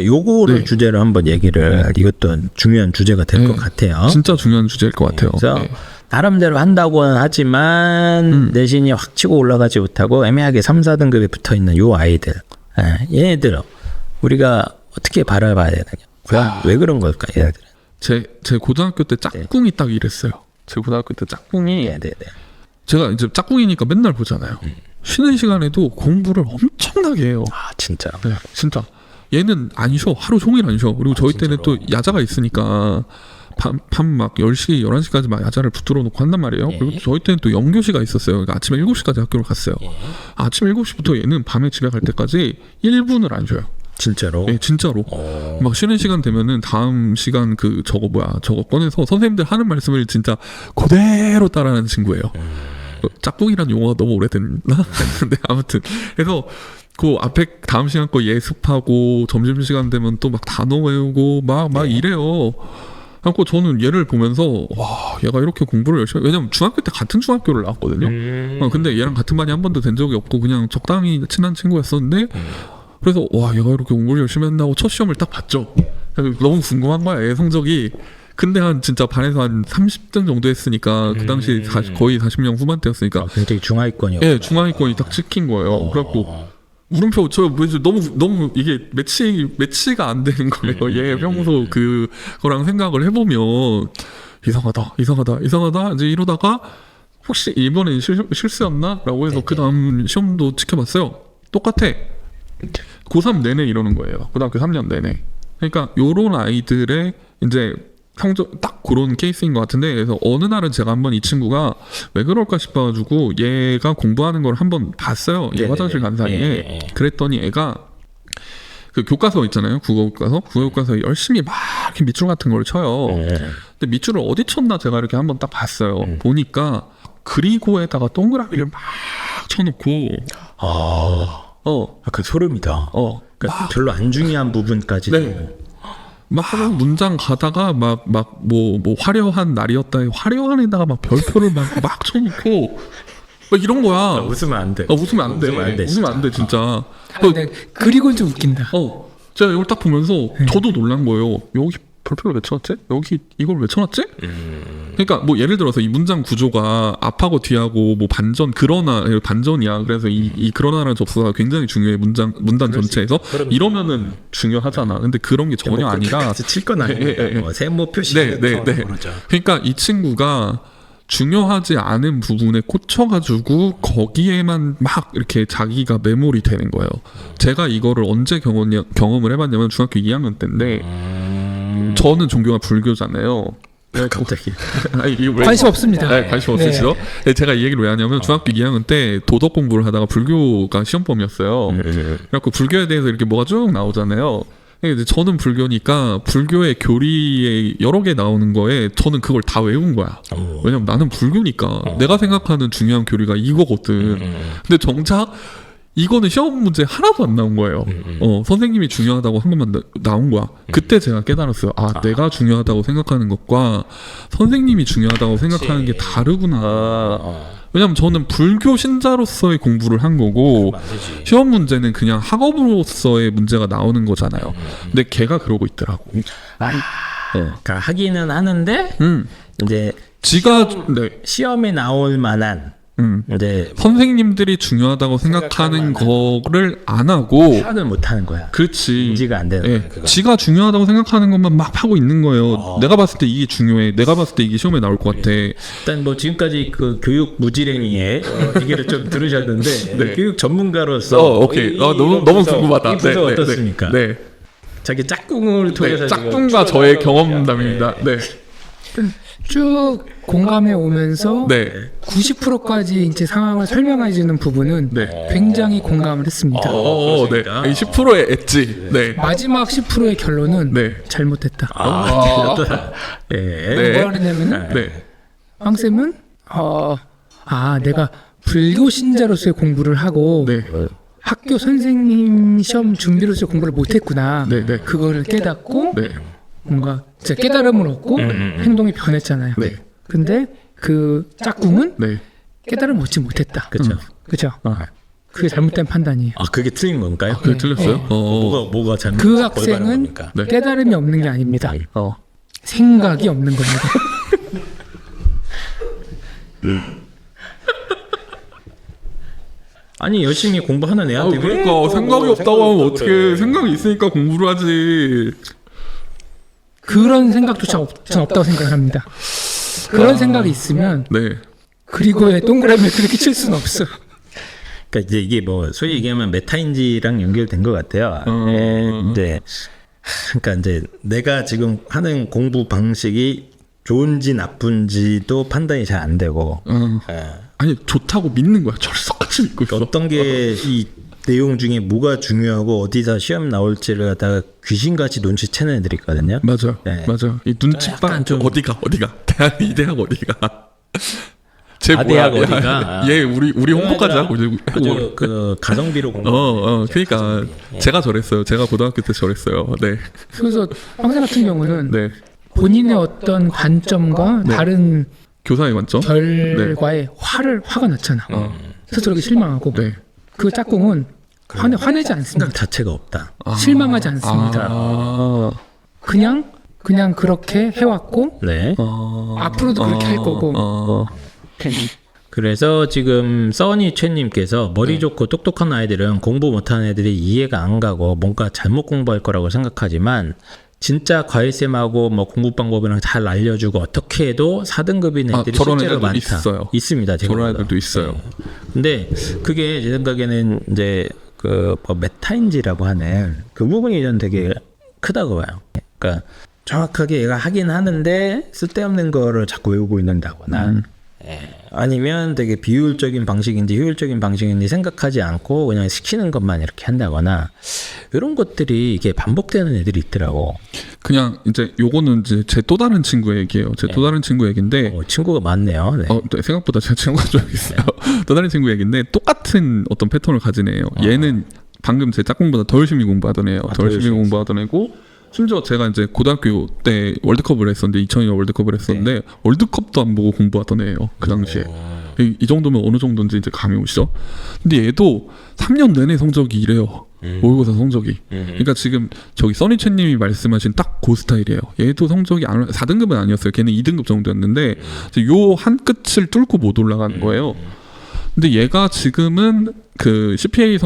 요거를 주제로 한번 얘기를 이것도 중요한 주제가 될 것 같아요. 진짜 중요한 주제일 것 같아요. 그래서 나름대로 한다고는 하지만 내신이 확 치고 올라가지 못하고 애매하게 3, 4등급에 붙어 있는 요 아이들, 얘네들 우리가 어떻게 바라봐야 되느냐? 왜 그런 걸까, 얘네들은? 제 고등학교 때 짝꿍이 딱 이랬어요. 제 고등학교 때 짝꿍이 제가 이제 짝꿍이니까 맨날 보잖아요. 쉬는 시간에도 공부를 엄청나게 해요. 진짜? 네, 진짜. 얘는 안 쉬어. 하루 종일 안 쉬어. 그리고 저희 때는 또 야자가 있으니까 밤 막 10시, 11시까지 막 야자를 붙들어 놓고 한단 말이에요. 예. 그리고 저희 때는 또 연교시가 있었어요. 그러니까 아침에 7시까지 학교를 갔어요. 예. 아침 7시부터 얘는 밤에 집에 갈 때까지 1분을 안 쉬어요. 진짜로? 예, 진짜로. 막 쉬는 시간 되면은 다음 시간 저거 꺼내서 선생님들 하는 말씀을 진짜 그대로 따라하는 친구예요. 짝꿍이란 용어가 너무 오래됐나? 근데 아무튼 그래서 그 앞에 다음 시간 거 예습하고 점심시간 되면 또 막 단어 외우고 막 이래요. 그래서 저는 얘를 보면서 와, 얘가 이렇게 공부를 열심히, 왜냐면 중학교 때 같은 중학교를 나왔거든요. 근데 얘랑 같은 반이 한 번도 된 적이 없고 그냥 적당히 친한 친구였었는데 그래서 와, 얘가 이렇게 공부를 열심히 한다고 첫 시험을 딱 봤죠. 그래서 너무 궁금한 거야, 얘 성적이. 근데 진짜 반에서 한 30등 정도 했으니까 그 당시 거의 40명 후반대였으니까 굉장히 중하위권이었고. 예, 중하위권이 딱 찍힌 거예요. 그래갖고 물음표 너무 이게 매치가 안 되는 거예요. 얘 평소 그거랑 생각을 해보면 이상하다 이제 이러다가 혹시 이번에 실수였나?라고 해서 그 다음 시험도 지켜봤어요. 똑같아. 고3 내내 이러는 거예요. 고등학교 3년 내내. 그러니까 요런 아이들의 이제 성적 딱 그런 케이스인 것 같은데, 그래서 어느 날은 제가 한번 이 친구가 왜 그럴까 싶어가지고 얘가 공부하는 걸 한번 봤어요. 얘 화장실 간 사이에. 그랬더니 애가 그 교과서 있잖아요. 국어 교과서 열심히 막 이렇게 밑줄 같은 걸 쳐요. 근데 밑줄을 어디 쳤나 제가 이렇게 한번 딱 봤어요. 보니까 그리고에다가 동그라미를 막 쳐놓고 그 소름이다. 그러니까 별로 안 중요한 부분까지도. 네. 막 문장 가다가 막 뭐 화려한 날이었다, 화려한에다가 막 별표를 막 쳐놓고 막 이런 거야. 웃으면 안 돼. 웃으면 안 돼. 웃으면 안 돼, 진짜. 근데 그리고는 좀 웃긴다. 제가 이걸 딱 보면서 저도 놀란 거예요. 여기 별표를 왜 쳐놨지? 여기 이걸 왜 쳐놨지? 그러니까 뭐 예를 들어서 이 문장 구조가 앞하고 뒤하고 뭐 반전이야. 그래서 이 그러나라는 접수가 굉장히 중요해. 문단 전체에서. 이러면은 중요하잖아. 근데 그런 게 전혀 아니라 칠 건 아니에요. 세모 표시. 네. 그러니까 이 친구가 중요하지 않은 부분에 꽂혀가지고 거기에만 막 이렇게 자기가 매몰이 되는 거예요. 제가 이거를 언제 경험을 해봤냐면 중학교 2학년 때인데 저는 종교가 불교잖아요. 갑자기. 관심 없습니다. 네, 관심 없으시죠? 네. 제가 이 얘기를 왜 하냐면 중학교 2학년 때 도덕 공부를 하다가 불교가 시험범이었어요. 그래갖고 불교에 대해서 이렇게 뭐가 쭉 나오잖아요. 이제 저는 불교니까 불교의 교리에 여러 개 나오는 거에 저는 그걸 다 외운 거야. 왜냐면 나는 불교니까 내가 생각하는 중요한 교리가 이거거든. 근데 정작 이거는 시험 문제 하나도 안 나온 거예요. 선생님이 중요하다고 한 것만 나온 거야. 그때 제가 깨달았어요. 내가 중요하다고 생각하는 것과 선생님이 중요하다고 생각하는 게 다르구나. 왜냐면 저는 불교 신자로서의 공부를 한 거고 시험 문제는 그냥 학업으로서의 문제가 나오는 거잖아요. 근데 걔가 그러고 있더라고. 그러니까 하기는 하는데 이제 시험에 나올 만한 이제 선생님들이 중요하다고 생각하는 거를 안 하고 표현을 못 하는 거야. 그렇지. 인지가 안 되는 거야. 지가 중요하다고 생각하는 것만 막 하고 있는 거예요. 내가 봤을 때 이게 중요해. 내가 봤을 때 이게 시험에 나올 것 같아. 일단 뭐 지금까지 그 교육 무지랭이의 얘기를 좀 들으셨는데 교육 전문가로서 오케이. 너무 궁금하다. 이 부서 어떻습니까? 네. 자기 짝꿍을 통해서 짝꿍과 저의 경험담입니다. 네. 쭉 공감해 오면서 90%까지 이제 상황을 설명해 주는 부분은 굉장히 공감을 했습니다. 네. 10%의 엣지. 네. 마지막 10%의 결론은 잘못했다. 틀렸다. 뭐라 그랬냐면은 황 쌤은 내가 불교 신자로서의 공부를 하고 학교 선생님 시험 준비로서의 공부를 못했구나. 그거를 깨닫고 뭔가 진짜 깨달음을 얻고 행동이 변했잖아요. 근데 그 짝꿍은 깨달음을 얻지 못했다. 그렇죠. 그게 잘못된 판단이에요. 그게 틀린 건가요? 그게 틀렸어요? 뭐가 잘못? 그 학생은 깨달음이 없는 게 아닙니다. 생각이 없는 겁니다. 아니 열심히 공부하는 애한테 그러니까 생각이 없다고 하면 어떻게? 생각이 있으니까 공부를 하지. 그런 생각조차 없다고 생각을 합니다. 그런 생각이 있으면 그리고에 동그라미를 그렇게 칠 수는 없어. 그러니까 이제 이게 뭐 소위 얘기하면 메타인지랑 연결된 것 같아요. 이제 그러니까 이제 내가 지금 하는 공부 방식이 좋은지 나쁜지도 판단이 잘 안 되고 예. 아니 좋다고 믿는 거야. 철석같이 믿고 있어. 어떤 게 이 내용 중에 뭐가 중요하고 어디서 시험 나올지를 갖다가 귀신같이 눈치채는 애들이 있거든요. 맞아요. 네. 맞아요. 이 눈치빠 약간 좀- 어디가 대학 이 대학 어디가 쟤 대학 뭐야? 어디가? 얘 우리 홍보까지 하고 아주 그 가성비로 공부. 그러니까 제가 저랬어요. 제가 고등학교 때 저랬어요. 네. 그래서 황사 같은 경우는 네. 본인의 어떤 관점과 다른 교사의 관점? 결과에 화가 났잖아. 그래서 저렇게 실망하고 네. 그 짝꿍은 화내지 않습니다. 생각 자체가 없다. 실망하지 않습니다. 아. 그냥 그렇게 해왔고 네. 앞으로도 그렇게 할 거고. 그래서 지금 써니 최님께서 머리 좋고 똑똑한 아이들은 공부 못하는 애들이 이해가 안 가고 뭔가 잘못 공부할 거라고 생각하지만 진짜 과외쌤하고 뭐 공부 방법이랑 잘 알려주고 어떻게 해도 4등급인 애들이 저런 실제로 애들도 많다. 있어요. 있습니다. 제가 저런 보다. 애들도 있어요. 근데 그게 제 생각에는 이제 그 뭐 메타인지라고 하는 그 부분이 저는 되게 크다고 봐요. 그러니까 정확하게 얘가 하긴 하는데 쓸데없는 거를 자꾸 외우고 있는다거나 아니면 되게 비효율적인 방식인지 효율적인 방식인지 생각하지 않고 그냥 시키는 것만 이렇게 한다거나 이런 것들이 이게 반복되는 애들이 있더라고. 그냥 이제 요거는 이제 제 또 다른 친구 얘기예요. 제 또 다른 친구 얘기인데 친구가 많네요. 네. 네, 생각보다 제 친구가 좀 있어요. 또 다른 친구 얘기인데 똑같은 어떤 패턴을 가진 애예요. 얘는 방금 제 짝꿍보다 더 열심히 공부하던 애예요. 더 열심히 공부하던 애고 심지어 제가 이제 고등학교 때 월드컵을 했었는데 2002년 월드컵을 했었는데 월드컵도 안 보고 공부하던 애예요. 그 당시에. 이 정도면 어느 정도인지 이제 감이 오시죠? 근데 얘도 3년 내내 성적이 이래요. 모의고사 성적이. 그러니까 지금 저기 써니채님이 말씀하신 딱 그 스타일이에요. 얘도 성적이 4등급은 아니었어요. 걔는 2등급 정도였는데 요 한 끝을 뚫고 못 올라가는 거예요. 근데 얘가 지금은 그 CPA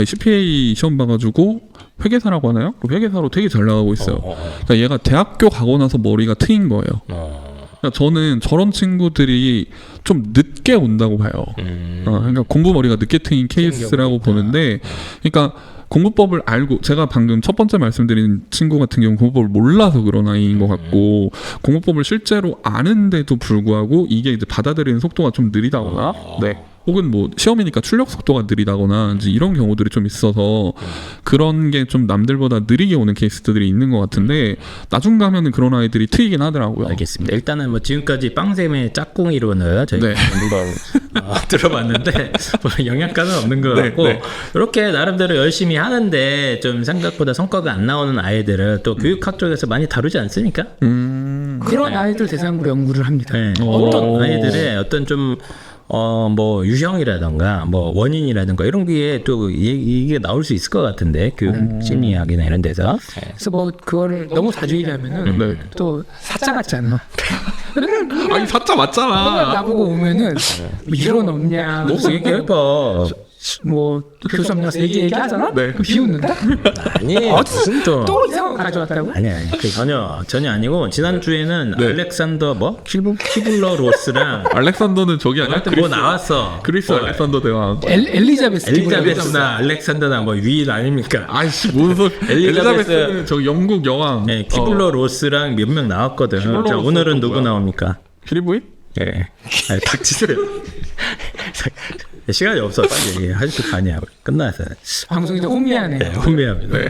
CPA 시험 봐가지고 회계사라고 하나요? 그 회계사로 되게 잘 나가고 있어요. 그러니까 얘가 대학교 가고 나서 머리가 트인 거예요. 그러니까 저는 저런 친구들이 좀 늦게 온다고 봐요. 그러니까 공부 머리가 늦게 트인 케이스라고 보는데, 그러니까 공부법을 알고, 제가 방금 첫 번째 말씀드린 친구 같은 경우 공부법을 몰라서 그런 아이인 것 같고, 공부법을 실제로 아는데도 불구하고 이게 이제 받아들이는 속도가 좀 느리다거나, 네. 혹은 뭐 시험이니까 출력 속도가 느리다거나 이제 이런 경우들이 좀 있어서 그런 게 좀 남들보다 느리게 오는 케이스들이 있는 것 같은데 나중 가면은 그런 아이들이 트이긴 하더라고요. 알겠습니다. 일단은 뭐 지금까지 빵쌤의 짝꿍 이론을 저희가 네. 한번 들어봤는데 뭐 영향가는 없는 것 네, 같고 네. 이렇게 나름대로 열심히 하는데 좀 생각보다 성과가 안 나오는 아이들을 또 교육학 쪽에서 많이 다루지 않습니까? 그런 아이들 대상으로 연구를 합니다. 네. 어떤 아이들의 어떤 좀 뭐 유형이라던가 뭐 원인이라든가 이런 게 또 이게 나올 수 있을 것 같은데 교육 심리학이나 이런 데서. 그래서 뭐 그거를 너무 자주 얘기하면은 네. 또 사짜 같잖아. 아니 사짜 맞잖아. 나보고 오면은 뭐 이론 없냐, 뭐 무슨 얘기해봐. 뭐 교수 앞에 가서 얘기하잖아. 네. 그럼 비웃는다. 아니 무슨 또 이상한 거 가져왔다고? 아니 그 전혀 아니고 지난주에는 네. 알렉산더 키블러 로스랑 알렉산더는 저기 아니야? 하여튼 뭐 나왔어. 그리스 알렉산더 대왕. 엘리자베스. 엘리자베스나 알렉산더나 뭐 위인 아닙니까? 아이씨 무슨 소리? 엘리자베스는 저 영국 여왕. 네, 키블러 로스랑 몇 명 나왔거든. 키블러 자, 로스 오늘은 또 누구 뭐야? 나옵니까? 피리보이? 예. 아니, 닥치세요. 시간이 없어. 빨리 얘기해. 아직도 가냐. 끝났어요. 방송이 좀 혼미하네. 네, 혼미합니다. 네.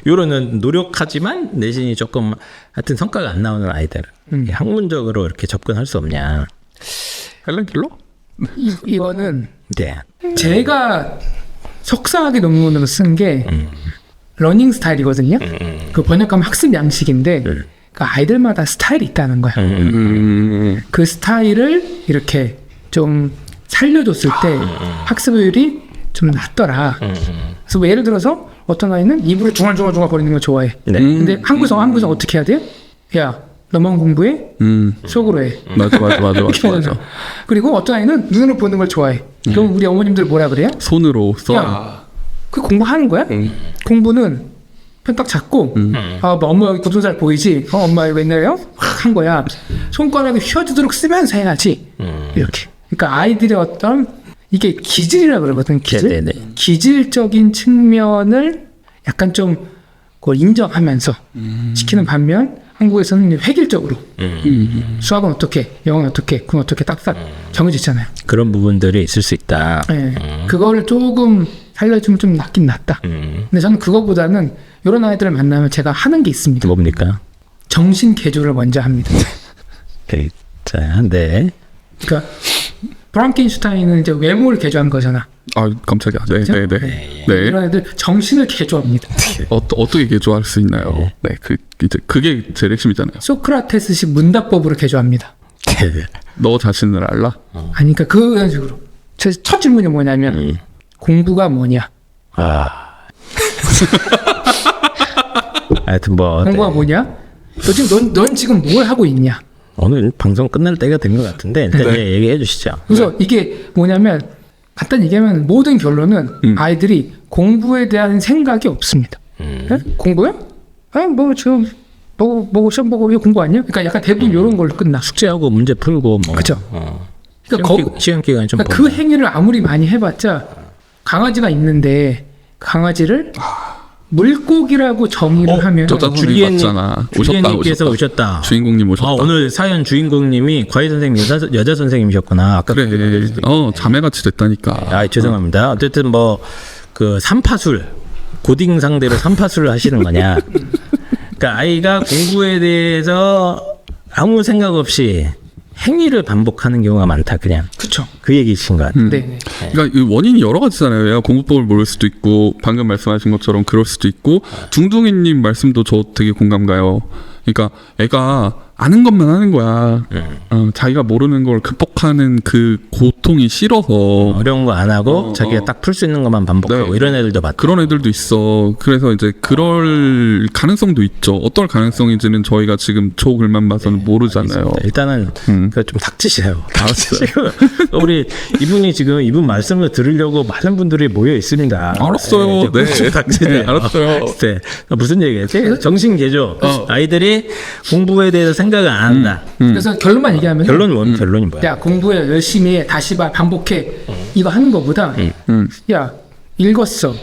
요로는 노력하지만 내신이 조금 하여튼 성과가 안 나오는 아이들. 학문적으로 이렇게 접근할 수 없냐. 헬렌 킬러? 이거는 네. 제가 석사학위 논문으로 쓴 게 러닝 스타일이거든요. 그 번역하면 학습 양식인데 그 아이들마다 스타일이 있다는 거야. 그 스타일을 이렇게 좀 살려줬을 때 학습률이 좀 낮더라. 그래서 뭐 예를 들어서 어떤 아이는 이불을 중얼중얼 거리는 걸 좋아해. 네. 근데 한 구성 어떻게 해야 돼? 야, 너만 공부해? 속으로 해. 맞아. 이렇게 하잖아. 그리고 어떤 아이는 눈으로 보는 걸 좋아해. 그럼 우리 어머님들 뭐라 그래요? 손으로 써. 야, 그 공부하는 거야? 공부는 펜 딱 잡고 뭐 엄마 여기 구두 잘 보이지? 엄마 이거 옛날에요? 한 거야. 손가락을 휘어지도록 쓰면서 해야지. 이렇게. 그러니까 아이들의 어떤 이게 기질이라고 그러거든. 기질. 네네네. 기질적인 측면을 약간 좀 그걸 인정하면서 시키는 반면 한국에서는 획일적으로 수학은 어떻게, 영어는 어떻게, 그건 어떻게 딱딱 정해져 있잖아요. 그런 부분들이 있을 수 있다. 네. 그거를 조금 살려주면 좀 낫긴 낫다. 근데 저는 그거보다는 이런 아이들을 만나면 제가 하는 게 있습니다. 뭡니까? 정신 개조를 먼저 합니다. 자, 네. 그러니까 프랑켄슈타인은 이제 외모를 개조한 거잖아. 아 깜짝이야. 네. 이런 애들 정신을 개조합니다. 어떻게 개조할 수 있나요? 네, 그게 제일 핵심이잖아요. 소크라테스식 문답법으로 개조합니다. 너 자신을 알라? 아니, 그러니까 그런 식으로. 제 첫 질문이 뭐냐면 공부가 뭐냐? 하여튼 뭐 공부가 뭐냐? 넌 지금 뭘 하고 있냐? 오늘 방송 끝날 때가 된 것 같은데 일단 얘기해 주시죠. 그래서 이게 뭐냐면 간단히 얘기하면 모든 결론은 아이들이 공부에 대한 생각이 없습니다. 공부야? 뭐 지금 뭐 시험 보고 왜 공부 안 해? 그러니까 약간 대부분 이런 걸로 끝나. 숙제하고 문제 풀고 뭐. 그렇죠. 그러니까 시험 기간 좀. 그러니까 그 행위를 아무리 많이 해봤자 강아지가 있는데 강아지를 물고기라고 정의를 하면 줄리엔님께서 오셨다. 주인공님 오셨다. 오늘 사연 주인공님이 과외 선생님 여자 선생님이셨구나. 아까 그래. 자매같이 됐다니까. 죄송합니다. 어쨌든 뭐 그 삼파술 고딩 상대로 삼파술을 하시는 거냐. 그러니까 아이가 공부에 대해서 아무 생각 없이 행위를 반복하는 경우가 많다. 그냥. 그렇죠. 그 얘기신 것 같아요. 네. 그러니까 이 원인이 여러 가지잖아요. 얘가 공부법을 모를 수도 있고 방금 말씀하신 것처럼 그럴 수도 있고 중둥이님 말씀도 저 되게 공감 가요. 그러니까 애가 아는 것만 하는 거야. 자기가 모르는 걸 극복하는 그 고통이 싫어서 어려운 거 안 하고 자기가 딱 풀 수 있는 것만 반복하고 이런 애들도 많다. 그런 애들도 있어. 그래서 이제 그럴 가능성도 있죠. 어떨 가능성인지는 저희가 지금 저 글만 봐서는 모르잖아요. 일단은 좀 닥치세요. 지금 우리 이분이 지금 이분 말씀을 들으려고 많은 분들이 모여 있습니다. 알았어요. 닥치세요. 알았어요. 네. 무슨 얘기했지? 정신 개조. 아이들이 공부에 대해서 생각을 안 한다. 그래서 결론만 얘기하면 결론이 뭐야? 야, 공부해, 열심히 해, 다시 봐, 반복해. 이거 하는 거보다 야, 읽었어.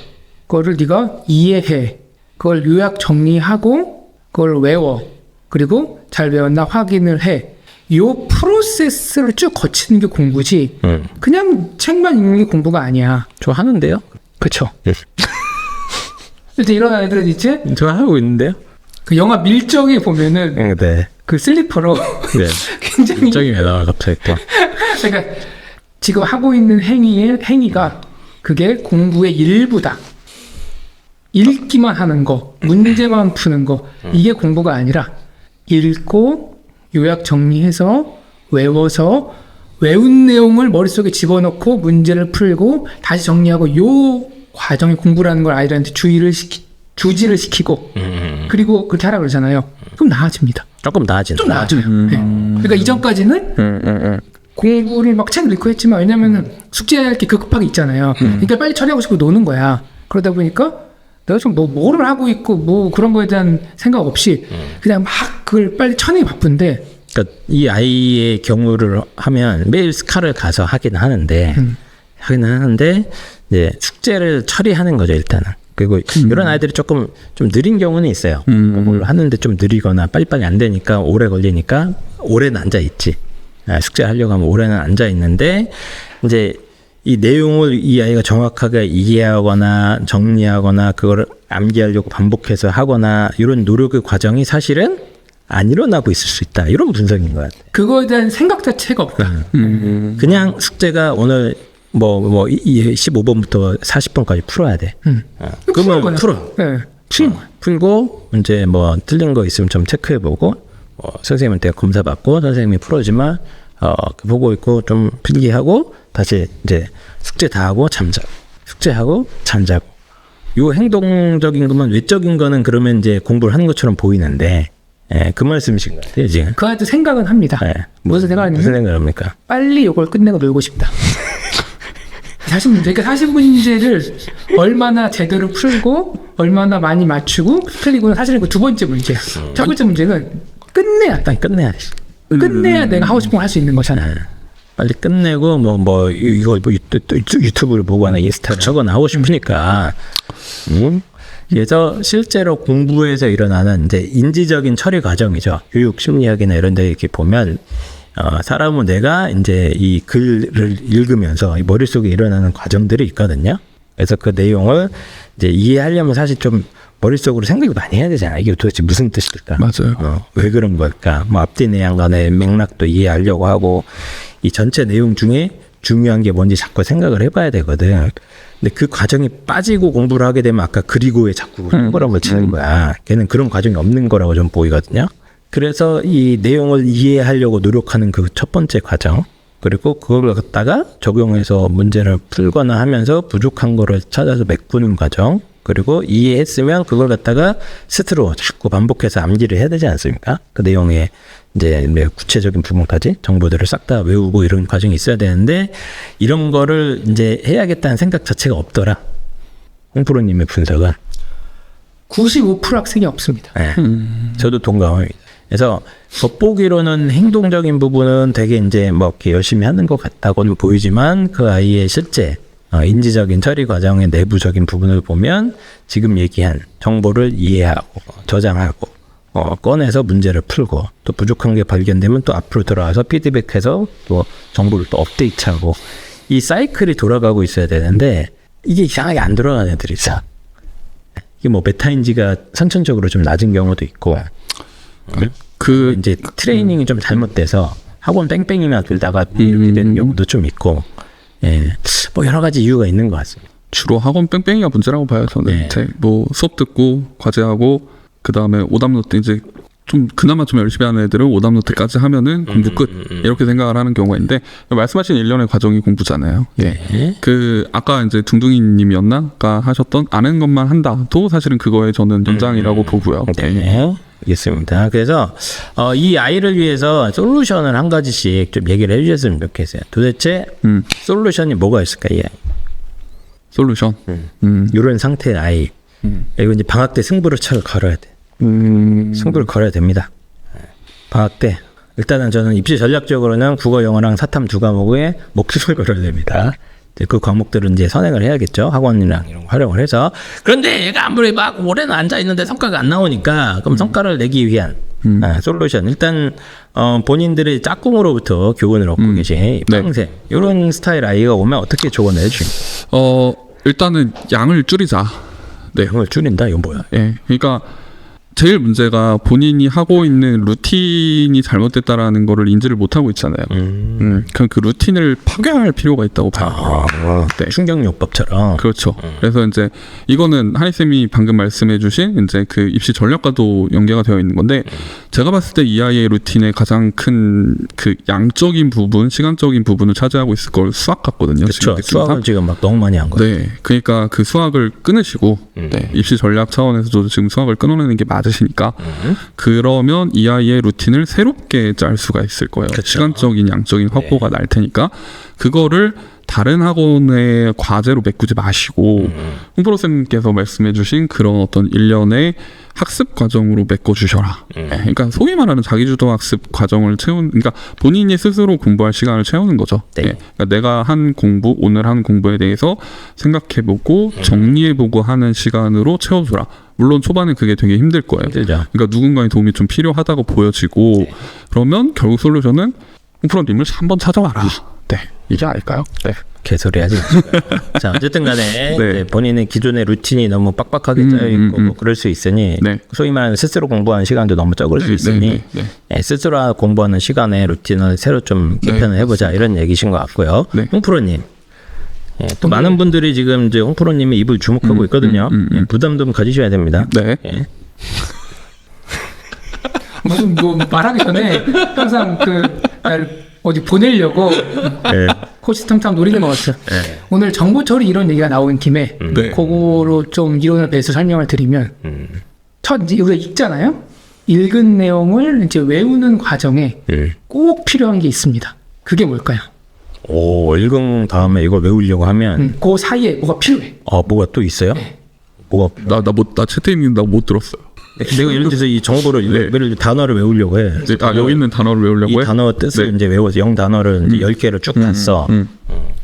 그거를 네가 이해해. 그걸 요약 정리하고 그걸 외워. 그리고 잘 외웠나 확인을 해. 요 프로세스를 쭉 거치는 게 공부지. 그냥 책만 읽는 게 공부가 아니야. 저 하는데요? 그쵸? 일단 이런 아이들은 이제 저 하고 있는데요? 그 영화 밀정에 보면은 네. 그 슬리퍼로 네. 굉장히 저기 왜 나와 갑자기 또? 그러니까 지금 하고 있는 행위가 그게 공부의 일부다. 읽기만 하는 거, 문제만 푸는 거 이게 공부가 아니라 읽고 요약 정리해서 외워서 외운 내용을 머릿속에 집어넣고 문제를 풀고 다시 정리하고 요 과정이 공부라는 걸 아이들한테 주지를 시키고 그리고 그렇게 하라 그러잖아요. 그럼 나아집니다. 조금 나아진다. 좀 나아져요. 네. 그러니까 이전까지는 공부를 막 책을 읽고 했지만 왜냐면은 숙제할 게 급하게 있잖아요. 그러니까 빨리 처리하고 싶고 노는 거야. 그러다 보니까 내가 좀 뭐를 하고 있고 뭐 그런 거에 대한 생각 없이 그냥 막 그걸 빨리 쳐내기 바쁜데 그러니까 이 아이의 경우를 하면 매일 스카를 가서 하긴 하는데 이제 숙제를 처리하는 거죠 일단은. 그리고 이런 아이들이 조금 좀 느린 경우는 있어요. 뭘 하는데 좀 느리거나 빨리빨리 안 되니까 오래 걸리니까 오래는 앉아 있지. 숙제하려고 하면 오래는 앉아 있는데 이제 이 내용을 이 아이가 정확하게 이해하거나 정리하거나 그걸 암기하려고 반복해서 하거나 이런 노력의 과정이 사실은 안 일어나고 있을 수 있다. 이런 분석인 것 같아요. 그거에 대한 생각 자체가 없다. 그냥 숙제가 오늘 뭐 15번부터 40번까지 풀어야 돼. 그러면 풀어. 네. 풀고 이제 뭐 틀린 거 있으면 좀 체크해보고 선생님한테 검사 받고 선생님이 풀어주면 보고 있고 좀 필기하고 다시 이제 숙제 다 하고 잠자고 숙제하고 잠자고 요 행동적인 것만 외적인 거는 그러면 이제 공부를 하는 것처럼 보이는데 그 말씀이신 것 같아요 지금. 그 아이도 생각은 합니다. 무슨 생각을 무슨 생각을 합니까? 빨리 이걸 끝내고 놀고 싶다. 그러니까 40문제를 얼마나 제대로 풀고 얼마나 많이 맞추고 틀리고는 사실은 그 두 번째 문제야. 첫 번째 문제는 끝내야 내가 하고 싶은 걸 할 수 있는 거잖아. 빨리 끝내고 이거 유튜브를 보거나 인스타 적어나 하고 싶으니까 그래서 실제로 공부에서 일어나는 이제 인지적인 처리 과정이죠. 교육 심리학이나 이런 데 이렇게 보면 사람은 내가 이제 이 글을 읽으면서 이 머릿속에 일어나는 과정들이 있거든요. 그래서 그 내용을 이제 이해하려면 사실 좀 머릿속으로 생각을 많이 해야 되잖아. 이게 도대체 무슨 뜻일까? 맞아요. 왜 그런 걸까? 뭐 앞뒤 내용 간의 맥락도 이해하려고 하고 이 전체 내용 중에 중요한 게 뭔지 자꾸 생각을 해봐야 되거든. 근데 그 과정이 빠지고 공부를 하게 되면 아까 그리고에 자꾸 동그라미를 치는 거야. 걔는 그런 과정이 없는 거라고 좀 보이거든요. 그래서 이 내용을 이해하려고 노력하는 그 첫 번째 과정, 그리고 그걸 갖다가 적용해서 문제를 풀거나 하면서 부족한 거를 찾아서 메꾸는 과정, 그리고 이해했으면 그걸 갖다가 스스로 자꾸 반복해서 암기를 해야 되지 않습니까? 그 내용에 이제 구체적인 부분까지 정보들을 싹 다 외우고 이런 과정이 있어야 되는데 이런 거를 이제 해야겠다는 생각 자체가 없더라. 홍프로님의 분석은 95% 학생이 없습니다. 네. 저도 동감합니다. 그래서 겉보기로는 행동적인 부분은 되게 이제 뭐 이렇게 열심히 하는 것 같다고는 보이지만 그 아이의 실제 인지적인 처리 과정의 내부적인 부분을 보면 지금 얘기한 정보를 이해하고 저장하고 꺼내서 문제를 풀고 또 부족한 게 발견되면 또 앞으로 들어와서 피드백해서 또 정보를 또 업데이트하고 이 사이클이 돌아가고 있어야 되는데 이게 이상하게 안 돌아가는 애들이 있어. 이게 뭐 메타인지가 선천적으로 좀 낮은 경우도 있고 그 이제 트레이닝이 좀 잘못돼서 학원 뺑뺑이만 돌다가 이렇게 되는 경우도 좀 있고 뭐 여러 가지 이유가 있는 것 같습니다. 주로 학원 뺑뺑이가 문제라고 봐요. 저는 뭐 수업 듣고 과제하고 그 다음에 오답노트 이제 좀 그나마 좀 열심히 하는 애들은 오답노트까지 하면은 공부 끝 이렇게 생각을 하는 경우가 있는데 말씀하신 일련의 과정이 공부잖아요. 그 아까 이제 둥둥이님이었나가 하셨던 아는 것만 한다도 사실은 그거에 저는 연장이라고 보고요. 알겠습니다. 그래서 이 아이를 위해서 솔루션을 한 가지씩 좀 얘기를 해주셨으면 좋겠어요. 도대체 솔루션이 뭐가 있을까? 이 아이. 솔루션. 이런 상태의 아이. 이거 이제 방학 때 승부를 걸어야 돼. 승부를 걸어야 됩니다. 방학 때 일단은 저는 입시 전략적으로는 국어, 영어랑 사탐 두 과목에 목숨을 걸어야 됩니다. 그 과목들은 이제 선행을 해야겠죠. 학원이랑 이런 거 활용을 해서. 그런데 얘가 아무리 막 오래는 앉아 있는데 성과가 안 나오니까 그럼 성과를 내기 위한 솔루션. 일단 본인들의 짝꿍으로부터 교훈을 얻고 계신 평생 이런 스타일 아이가 오면 어떻게 조언을 해주십니까? 일단은 양을 줄이자. 양을 줄인다? 이건 뭐야? 그러니까 제일 문제가 본인이 하고 있는 루틴이 잘못됐다라는 거를 인지를 못하고 있잖아요. 그럼 그 루틴을 파괴할 필요가 있다고 봐요. 충격요법처럼. 그렇죠. 그래서 이제 이거는 한희쌤이 방금 말씀해주신 이제 그 입시 전략과도 연계가 되어 있는 건데 제가 봤을 때 이 아이의 루틴의 가장 큰 그 양적인 부분, 시간적인 부분을 차지하고 있을 걸 수학 같거든요. 그렇죠. 수학을 지금 막 너무 많이 한 거예요. 그러니까 그 수학을 끊으시고 입시 전략 차원에서도 지금 수학을 끊어내는 게 맞으시니까 그러면 이 아이의 루틴을 새롭게 짤 수가 있을 거예요. 그렇죠. 시간적인 양적인 확보가 날 테니까 그거를 다른 학원의 과제로 메꾸지 마시고 홍프로쌤께서 말씀해주신 그런 어떤 일련의 학습 과정으로 메꿔주셔라. 그러니까 소위 말하는 자기주도 학습 과정을 그러니까 본인이 스스로 공부할 시간을 채우는 거죠. 그러니까 내가 한 공부, 오늘 한 공부에 대해서 생각해보고 정리해보고 하는 시간으로 채워주라. 물론 초반에 그게 되게 힘들 거예요. 힘들죠. 그러니까 누군가의 도움이 좀 필요하다고 보여지고 그러면 결국 솔루션은 홍프로님을 한번 찾아와라. 이게 아닐까요? 개소리 하지 마시고요. 자, 어쨌든 간에 본인의 기존의 루틴이 너무 빡빡하게 짜여있고 뭐 그럴 수 있으니 소위 말하는 스스로 공부하는 시간도 너무 적을 수 있으니 스스로 공부하는 시간에 루틴을 새로 좀 개편을 해보자 이런 얘기신 것 같고요. 홍프로님. 또 많은 분들이 지금 이제 홍프로님의 입을 주목하고 있거든요. 부담 좀 가지셔야 됩니다. 무슨 뭐 말하기 전에 항상 어디 보내려고 코치탕탕 노리는 것 같아요. 오늘 정보 처리 이런 얘기가 나온 김에 그거로 좀 이론을 배서 설명을 드리면 이제 우리가 읽잖아요. 읽은 내용을 이제 외우는 과정에 꼭 필요한 게 있습니다. 그게 뭘까요? 읽은 다음에 이걸 외우려고 하면 그 사이에 뭐가 필요해. 뭐가 또 있어요? 뭐가 나 채팅에 있는 못 들었어요. 내가 예를 들어서 이 정보를 예를 단어를 외우려고 해. 여기 있는 단어를 외우려고 해? 이 단어 뜻을 이제 외워서 0단어를 이제 10개를 쭉 봤어.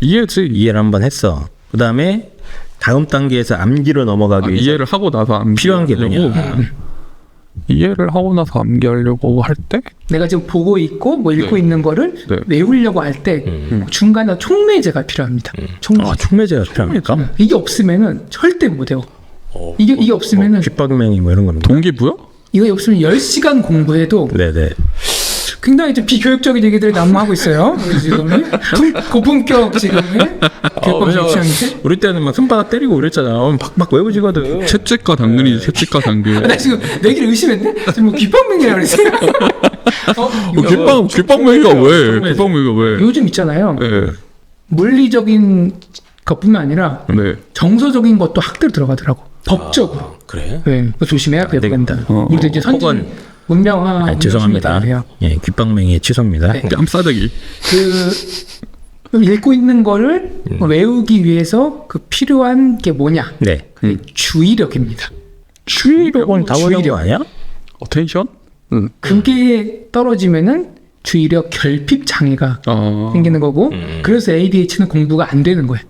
이해를 한번 했어. 그다음에 다음 단계에서 암기로 넘어가기 위해서 이해를 하고 나서 암기 필요한 게 뭐냐? 이해를 하고 나서 암기하려고 할 때 내가 지금 보고 있고 뭐 읽고 있는 거를 네. 외우려고 할 때 중간에 촉매제가 필요합니다. 촉매제. 아, 촉매제가 필요합니까? 이게 없으면은 절대 못 외워. 이게 없으면은 귓방맹이 뭐 이런 겁니다. 동기부여? 이거 없으면 10시간 공부해도 네네. 굉장히 좀 비교육적인 얘기들이 난무하고 있어요. 지금 고품격 지금 교육법 시행인데. 우리 때는 막 손바닥 때리고 그랬잖아. 막 외우지거든. 채찍과 당근이 채찍과 당근. 나 지금 내기를 의심했네. 지금 뭐 귓방맹이라고 그랬어요. 귓방맹이가 왜? 귓방맹이가 왜? 요즘 있잖아요. 네. 물리적인 것뿐만 아니라 네. 정서적인 것도 학대로 들어가더라고. 법적으로. 그래? 네, 그거 조심해야 된다. 어. 우리도 이제 선진 혹은 문명화. 죄송합니다. 예, 귓방맹이의 취소입니다. 네. 뺨싸대기. 그 읽고 있는 거를 외우기 위해서 그 필요한 게 뭐냐? 네. 주의력입니다. 주의력은 다원한 거 아니야? 어텐션? 그게 떨어지면은 주의력 결핍 장애가 아. 생기는 거고, 그래서 ADH는 공부가 안 되는 거예요.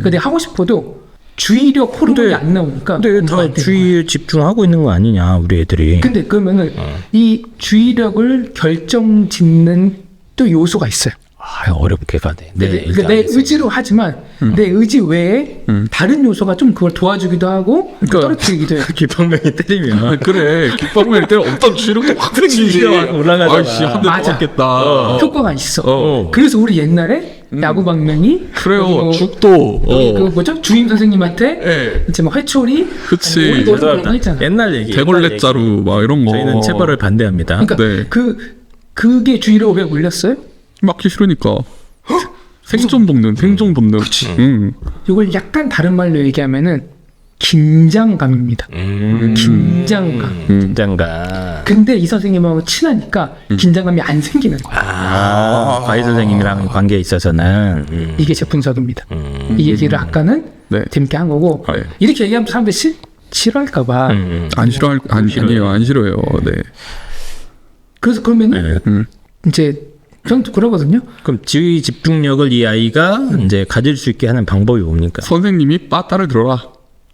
근데 하고 싶어도 주의력 호르몬이 안 나오니까. 근데 공부가 안 다 되는 주의에 집중하고 있는 거 아니냐, 우리 애들이. 근데 그러면은 이 주의력을 결정짓는 또 요소가 있어요. 아, 어렵게 가네. 네, 그러니까 내 의지로 하지만 내 의지 외에 다른 요소가 좀 그걸 도와주기도 하고 떨어뜨리기도 해요. 귓방맹이 때리면 그래. 귓방맹이 때문에 어떤 주의력도 확 생기지. 올라가잖아. 아이씨, 한 대 맞아. 맞겠다. 효과가 있어. 어. 그래서 우리 옛날에 야구 방망이 그래요. 그리고 죽도. 그 뭐죠? 주임 선생님한테 예. 이제 막 회초리 그치. 우리 노래 그런 거 했잖아. 옛날 얘기. 대걸레 자루 막 이런 거. 저희는 체벌을 반대합니다. 그러니까 네. 그게 주의력 500 올렸어요? 맞기 싫으니까. 생존 본능, 생존 본능. 그치. 이걸 약간 다른 말로 얘기하면은 긴장감입니다. 긴장감. 긴장감. 근데 이 선생님하고 친하니까 긴장감이 안 생기는 거야. 과외 선생님이랑 관계에 있어서는 이게 제 분석입니다. 이 얘기를 아까는 네. 재밌게 한 거고 아, 예. 이렇게 얘기하면 사람들이 싫어할까봐. 안 싫어할 아니에요. 안 싫어해요. 네. 그래서 그러면은 이제 저는 또 그러거든요. 그럼 지휘 집중력을 이 아이가 이제 가질 수 있게 하는 방법이 뭡니까? 선생님이 빠따를 들어라.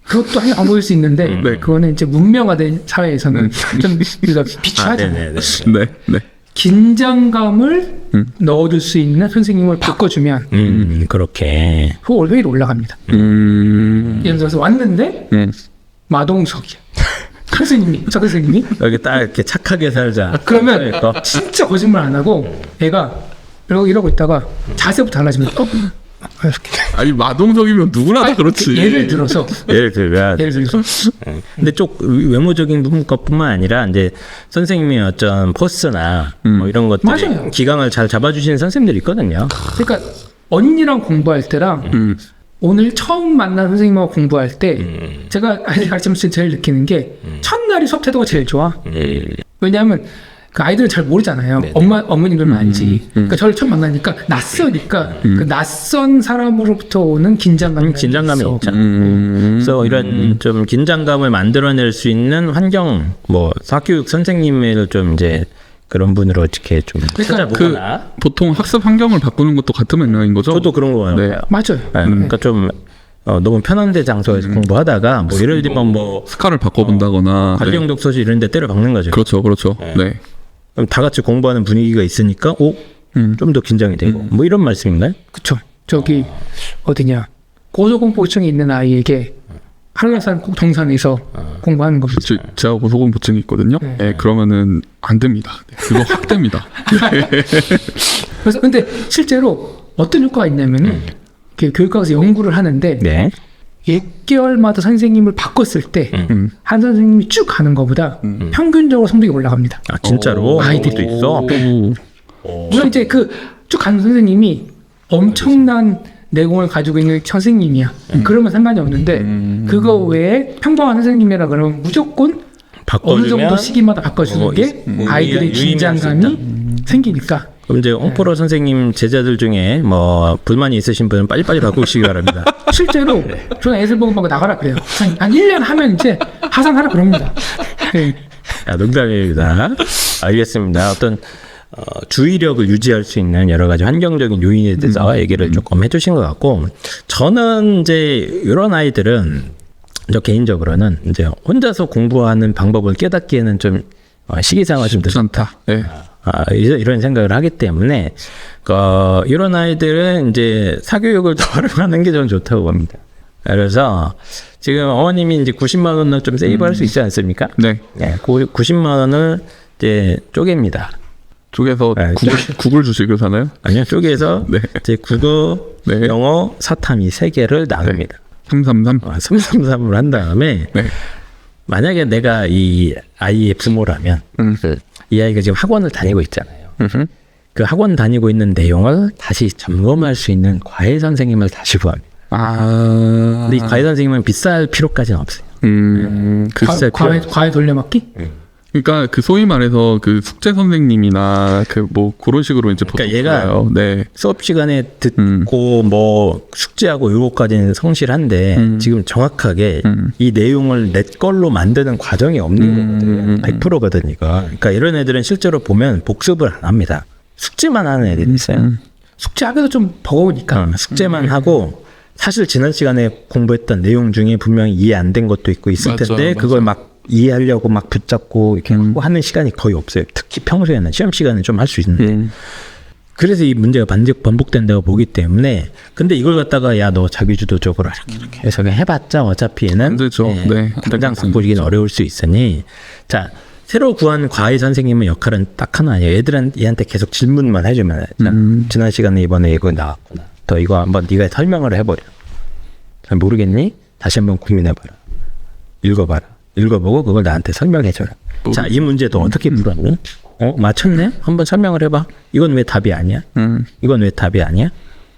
그것도 안 보일 수 있는데 네. 그거는 이제 문명화된 사회에서는 좀 우리가 비추하잖아요. 네네네. 네. 네. 긴장감을 넣어줄 수 있는 선생님을 바꿔주면 그렇게. 그 월요일 올라갑니다. 예를 들어서 왔는데 마동석이야. 선생님이 저 선생님이 여기 딱 이렇게 착하게 살자. 그러면 그러니까. 진짜 거짓말 안 하고 애가 이러고 있다가 자세부터 달라지면 이렇게 아니 마동석이면 누구나 다 그렇지. 예를 들어서 예를 들면 근데 쪽 외모적인 것뿐만 아니라 이제 선생님의 어떤 포스나 뭐 이런 것들 맞아요. 기강을 잘 잡아주시는 선생님들이 있거든요. 그러니까 언니랑 공부할 때랑 오늘 처음 만난 선생님하고 공부할 때 제가 아이들 가르치면서 제일 느끼는 게 첫날이 수업 태도가 제일 좋아. 왜냐하면 그 아이들은 잘 모르잖아요. 어머님들만 알지. 그러니까 저를 처음 만나니까 낯서니까 그 낯선 사람으로부터 오는 긴장감이 긴장감이 있잖아. 그래서 이런 좀 긴장감을 만들어낼 수 있는 환경, 뭐 사교육 선생님을 좀 이제 그런 분으로 어떻게 좀 찾아보거나. 보통 학습 환경을 바꾸는 것도 같은 맥락인 거죠? 저도 그런 거 네. 같아요. 맞아요. 그러니까 좀 너무 편한 데 장소에서 공부하다가 뭐 예를 들면 뭐 스카를 바꿔본다거나. 관리형 독서실 이런 데 때려 박는 거죠. 그렇죠, 그렇죠. 네. 그럼 다 같이 공부하는 분위기가 있으니까 좀 더 긴장이 되고 뭐 이런 말씀인가요? 그쵸. 저기 어디냐 고소공포증이 있는 아이에게 한라산 동산에서 공부하는 겁니다. 제가 고소공포증이 있거든요. 네, 그러면은 안 됩니다. 네, 그거 확대입니다. 그래서 근데 실제로 어떤 효과가 있냐면은 교육학에서 연구를 하는데 네. 6개월마다 선생님을 바꿨을 때 한 선생님이 쭉 가는 것보다 평균적으로 성적이 올라갑니다. 아 진짜로 아이들이 있어. 물론 이제 그 쭉 가는 선생님이 엄청난 내공을 가지고 있는 선생님이야. 그러면 상관이 없는데 그거 외에 평범한 선생님이라 그러면 무조건 어느 정도 시기마다 바꿔주는 게 아이들의 긴장감이 생기니까. 그럼 이제 홍포로 선생님 제자들 중에 뭐 불만이 있으신 분은 빨리빨리 바꾸시기 바랍니다. 실제로 저는 애들 보고 막 나가라 그래요. 한 1년 하면 이제 하산하라 그럽니다. 네. 농담입니다. 알겠습니다. 어떤 주의력을 유지할 수 있는 여러 가지 환경적인 요인에 대해서 얘기를 조금 해주신 것 같고, 저는 이제 이런 아이들은 저 개인적으로는 이제 혼자서 공부하는 방법을 깨닫기에는 좀 시기상은 좀 쉽지 않다. 네. 이런 생각을 하기 때문에 이런 아이들은 이제 사교육을 더 활용하는 게 저는 좋다고 봅니다. 그래서 지금 어머님이 이제 90만 원을 좀 세이브할 수 있지 않습니까? 네. 네, 90만 원을 이제 쪼갭니다. 쪽에서 네, 구글 주식을 사나요? 아니요, 쪼개서 네. 이제 국어, 네. 영어, 사탐 이 세 개를 나눕니다. 333. 333을 한 다음에 네. 만약에 내가 이 아이의 부모라면 이 아이가 지금 학원을 다니고 있잖아요. 그 학원 다니고 있는 내용을 다시 점검할 수 있는 과외 선생님을 다시 구합니다. 근데 이 과외 선생님은 비쌀 필요까지는 없어요. 비쌀 과외 돌려막기? 그러니까 그 소위 말해서 그 숙제 선생님이나 그 뭐 그런 식으로 이제 보통 그러니까 얘가 써요. 네. 수업 시간에 듣고 뭐 숙제하고 요거까지는 성실한데 지금 정확하게 이 내용을 내 걸로 만드는 과정이 없는 거거든요. 100%거든 이거. 그러니까 이런 애들은 실제로 보면 복습을 안 합니다. 숙제만 하는 애들이 있어요. 숙제하기도 좀 버거우니까. 숙제만 하고 사실 지난 시간에 공부했던 내용 중에 분명히 이해 안 된 것도 있고 있을 맞아, 텐데 맞아. 그걸 막 이해하려고 막 붙잡고 이렇게 하고 하는 시간이 거의 없어요. 특히 평소에는 시험 시간에 좀 할 수 있는데. 그래서 이 문제가 반복된다고 보기 때문에 근데 이걸 갖다가 야 너 자기주도적으로 이렇게 해서 그냥 해봤자 어차피 안 되죠. 네. 당장 바꾸기는 어려울 수 있으니 자 새로 구한 과외 선생님의 역할은 딱 하나예요. 얘한테 계속 질문만 해주면 지난 시간에 이번에 이거 나왔구나. 더 이거 한번 네가 설명을 해버려. 잘 모르겠니? 다시 한번 고민해봐라. 읽어보고 그걸 나한테 설명해줘라. 자, 이 문제도 어떻게 풀었니? 맞췄네? 한번 설명을 해봐. 이건 왜 답이 아니야? 이건 왜 답이 아니야?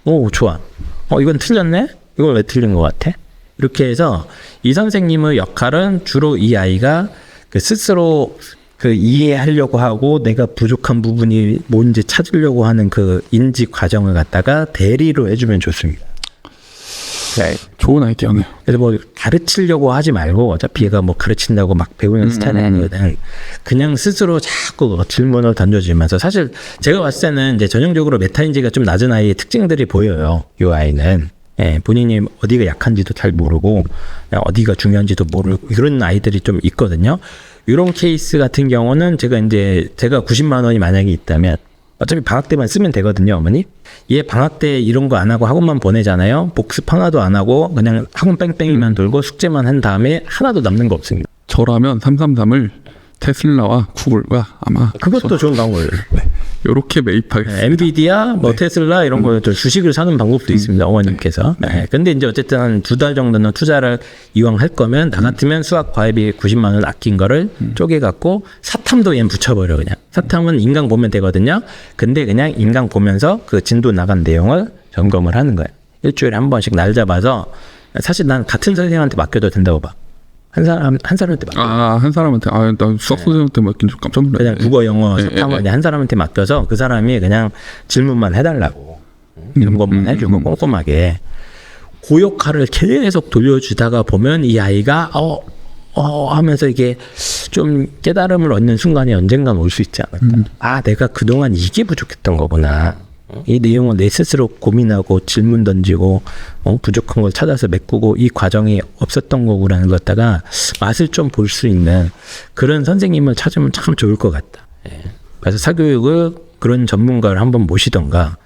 오, 좋아. 이건 틀렸네? 이건 왜 틀린 것 같아? 이렇게 해서 이 선생님의 역할은 주로 이 아이가 그 스스로 그 이해하려고 하고 내가 부족한 부분이 뭔지 찾으려고 하는 그 인지 과정을 갖다가 대리로 해주면 좋습니다. 네. 좋은 아이디어네요. 그래서 뭐 가르치려고 하지 말고 어차피 얘가 뭐 가르친다고 막 배우는 스타일이 아니거든. 그냥 스스로 자꾸 질문을 던져주면서 사실 제가 봤을 때는 이제 전형적으로 메타인지가 좀 낮은 아이의 특징들이 보여요. 이 아이는. 예, 본인이 어디가 약한지도 잘 모르고 어디가 중요한지도 모르고 이런 아이들이 좀 있거든요. 이런 케이스 같은 경우는 제가 90만 원이 만약에 있다면 어차피 방학 때만 쓰면 되거든요, 어머니. 얘 방학 때 이런 거 안 하고 학원만 보내잖아요. 복습 하나도 안 하고 그냥 학원 뺑뺑이만 돌고 숙제만 한 다음에 하나도 남는 거 없습니다. 저라면 333을 테슬라와 구글과 아마 그것도 좋은 방법이에요. 이렇게 매입하겠습니다. 엔비디아, 뭐 테슬라 이런 거 주식을 사는 방법도 있습니다. 어머님께서. 네. 근데 이제 어쨌든 한 2달 정도는 투자를 이왕 할 거면 나 같으면 수학 과외비 90만 원 아낀 거를 쪼개 갖고 사탐도 얘는 붙여버려 그냥. 사탐은 인강 보면 되거든요. 근데 그냥 인강 보면서 그 진도 나간 내용을 점검을 하는 거예요. 일주일에 한 번씩 날 잡아서 사실 난 같은 선생님한테 맡겨도 된다고 봐. 한 사람한테 맡겨. 한 사람한테. 나 수학 선생님한테 맡긴 줄 깜짝 놀랐네. 그냥 국어, 영어, 사탐을 한 사람한테 맡겨서 그 사람이 그냥 질문만 해달라고. 점검만 해주고 꼼꼼하게. 그 역할을 계속 돌려주다가 보면 이 아이가 하면서 이게 좀 깨달음을 얻는 순간이 언젠간 올 수 있지 않을까. 내가 그동안 이게 부족했던 거구나. 이 내용을 내 스스로 고민하고 질문 던지고 부족한 걸 찾아서 메꾸고 이 과정이 없었던 거구라는 걸 갖다가 맛을 좀 볼 수 있는 그런 선생님을 찾으면 참 좋을 것 같다. 그래서 사교육을 그런 전문가를 한번 모시던가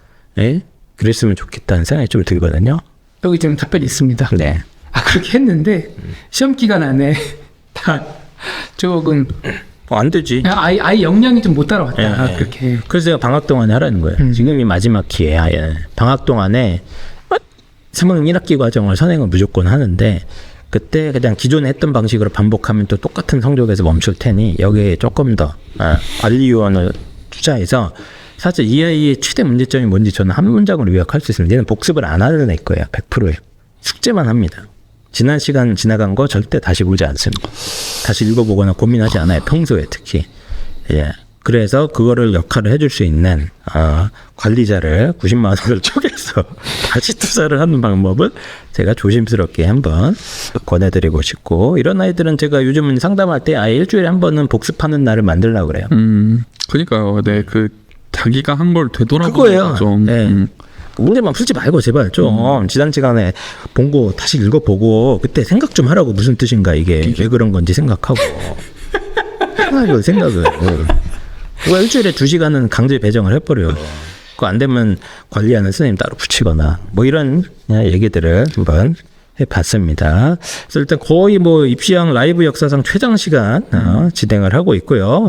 그랬으면 좋겠다는 생각이 좀 들거든요. 여기 지금 답변이 있습니다. 네. 그렇게 했는데 시험 기간 안에 다 조금 안 되지. 아이 역량이 좀 못 따라왔다. 그렇게. 그래서 제가 방학 동안에 하라는 거예요. 지금이 마지막 기회야. 방학 동안에 3학년 1학기 과정을 선행을 무조건 하는데 그때 그냥 기존에 했던 방식으로 반복하면 또 똑같은 성적에서 멈출 테니 여기에 조금 더 알리원을 투자해서 사실 이 아이의 최대 문제점이 뭔지 저는 한 문장으로 요약할 수 있습니다. 얘는 복습을 안 하는 애 거예요. 100%예요. 숙제만 합니다. 지난 시간 지나간 거 절대 다시 보지 않습니다. 다시 읽어보거나 고민하지 않아요. 평소에 특히. 그래서 그거를 역할을 해줄 수 있는 관리자를 90만 원을 쪼개서 다시 투자를 하는 방법은 제가 조심스럽게 한번 권해드리고 싶고 이런 아이들은 제가 요즘은 상담할 때 아예 일주일에 한 번은 복습하는 날을 만들려고 그래요. 그러니까요. 네, 자기가 한 걸 되돌아보는 그거예요. 과정. 네. 문제만 풀지 말고 제발 좀 지난 시간에 본 거 다시 읽어보고 그때 생각 좀 하라고. 무슨 뜻인가 이게 왜 그런 건지 생각하고 해가지고 생각을. 그거 일주일에 2시간은 강제 배정을 해버려. 그거 안 되면 관리하는 선생님 따로 붙이거나 뭐 이런 얘기들을 한번 해봤습니다. 그래서 일단 거의 뭐 입시왕 라이브 역사상 최장 시간 진행을 하고 있고요.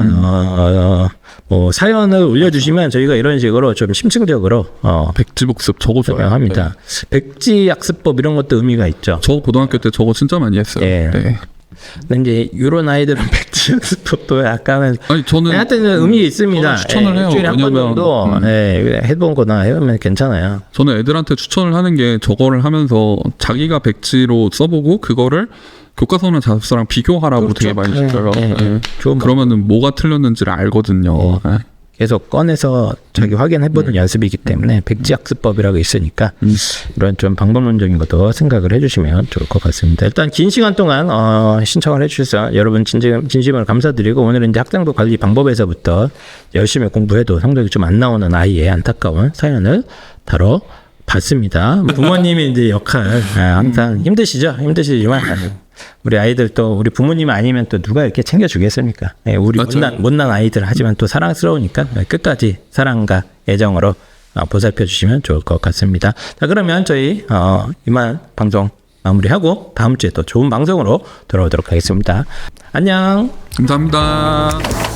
뭐 사연을 올려주시면 저희가 이런 식으로 좀 심층적으로 백지복습 저거 좋아요. 설명합니다. 백지약습법 이런 것도 의미가 있죠. 저 고등학교 때 저거 진짜 많이 했어요. 예. 네. 근데 이제 이런 아이들은 백지약습법도 약간은 아니 저는 하여튼 의미 있습니다. 저는 추천을 해요. 일주일에 한 번 왜냐면, 정도 해본 거나 해보면 괜찮아요. 저는 애들한테 추천을 하는 게 저거를 하면서 자기가 백지로 써보고 그거를 교과서나 자습서랑 비교하라고 그렇죠. 되게 많이 시켜요. 네. 좋은 그러면은 뭐가 틀렸는지를 알거든요. 네. 계속 꺼내서 자기 확인해보는 연습이기 때문에 백지학습법이라고 있으니까 이런 좀 방법론적인 것도 생각을 해주시면 좋을 것 같습니다. 일단 긴 시간 동안 신청을 해주셔서 여러분 진심으로 감사드리고 오늘은 이제 학생부 관리 방법에서부터 열심히 공부해도 성적이 좀 안 나오는 아이의 안타까운 사연을 다뤄봤습니다. 부모님의 이제 역할 항상 힘드시지만 우리 아이들 또 우리 부모님 아니면 또 누가 이렇게 챙겨주겠습니까? 우리 못난 아이들 하지만 또 사랑스러우니까 끝까지 사랑과 애정으로 보살펴 주시면 좋을 것 같습니다. 자, 그러면 저희 이만 방송 마무리하고 다음 주에 또 좋은 방송으로 돌아오도록 하겠습니다. 안녕. 감사합니다.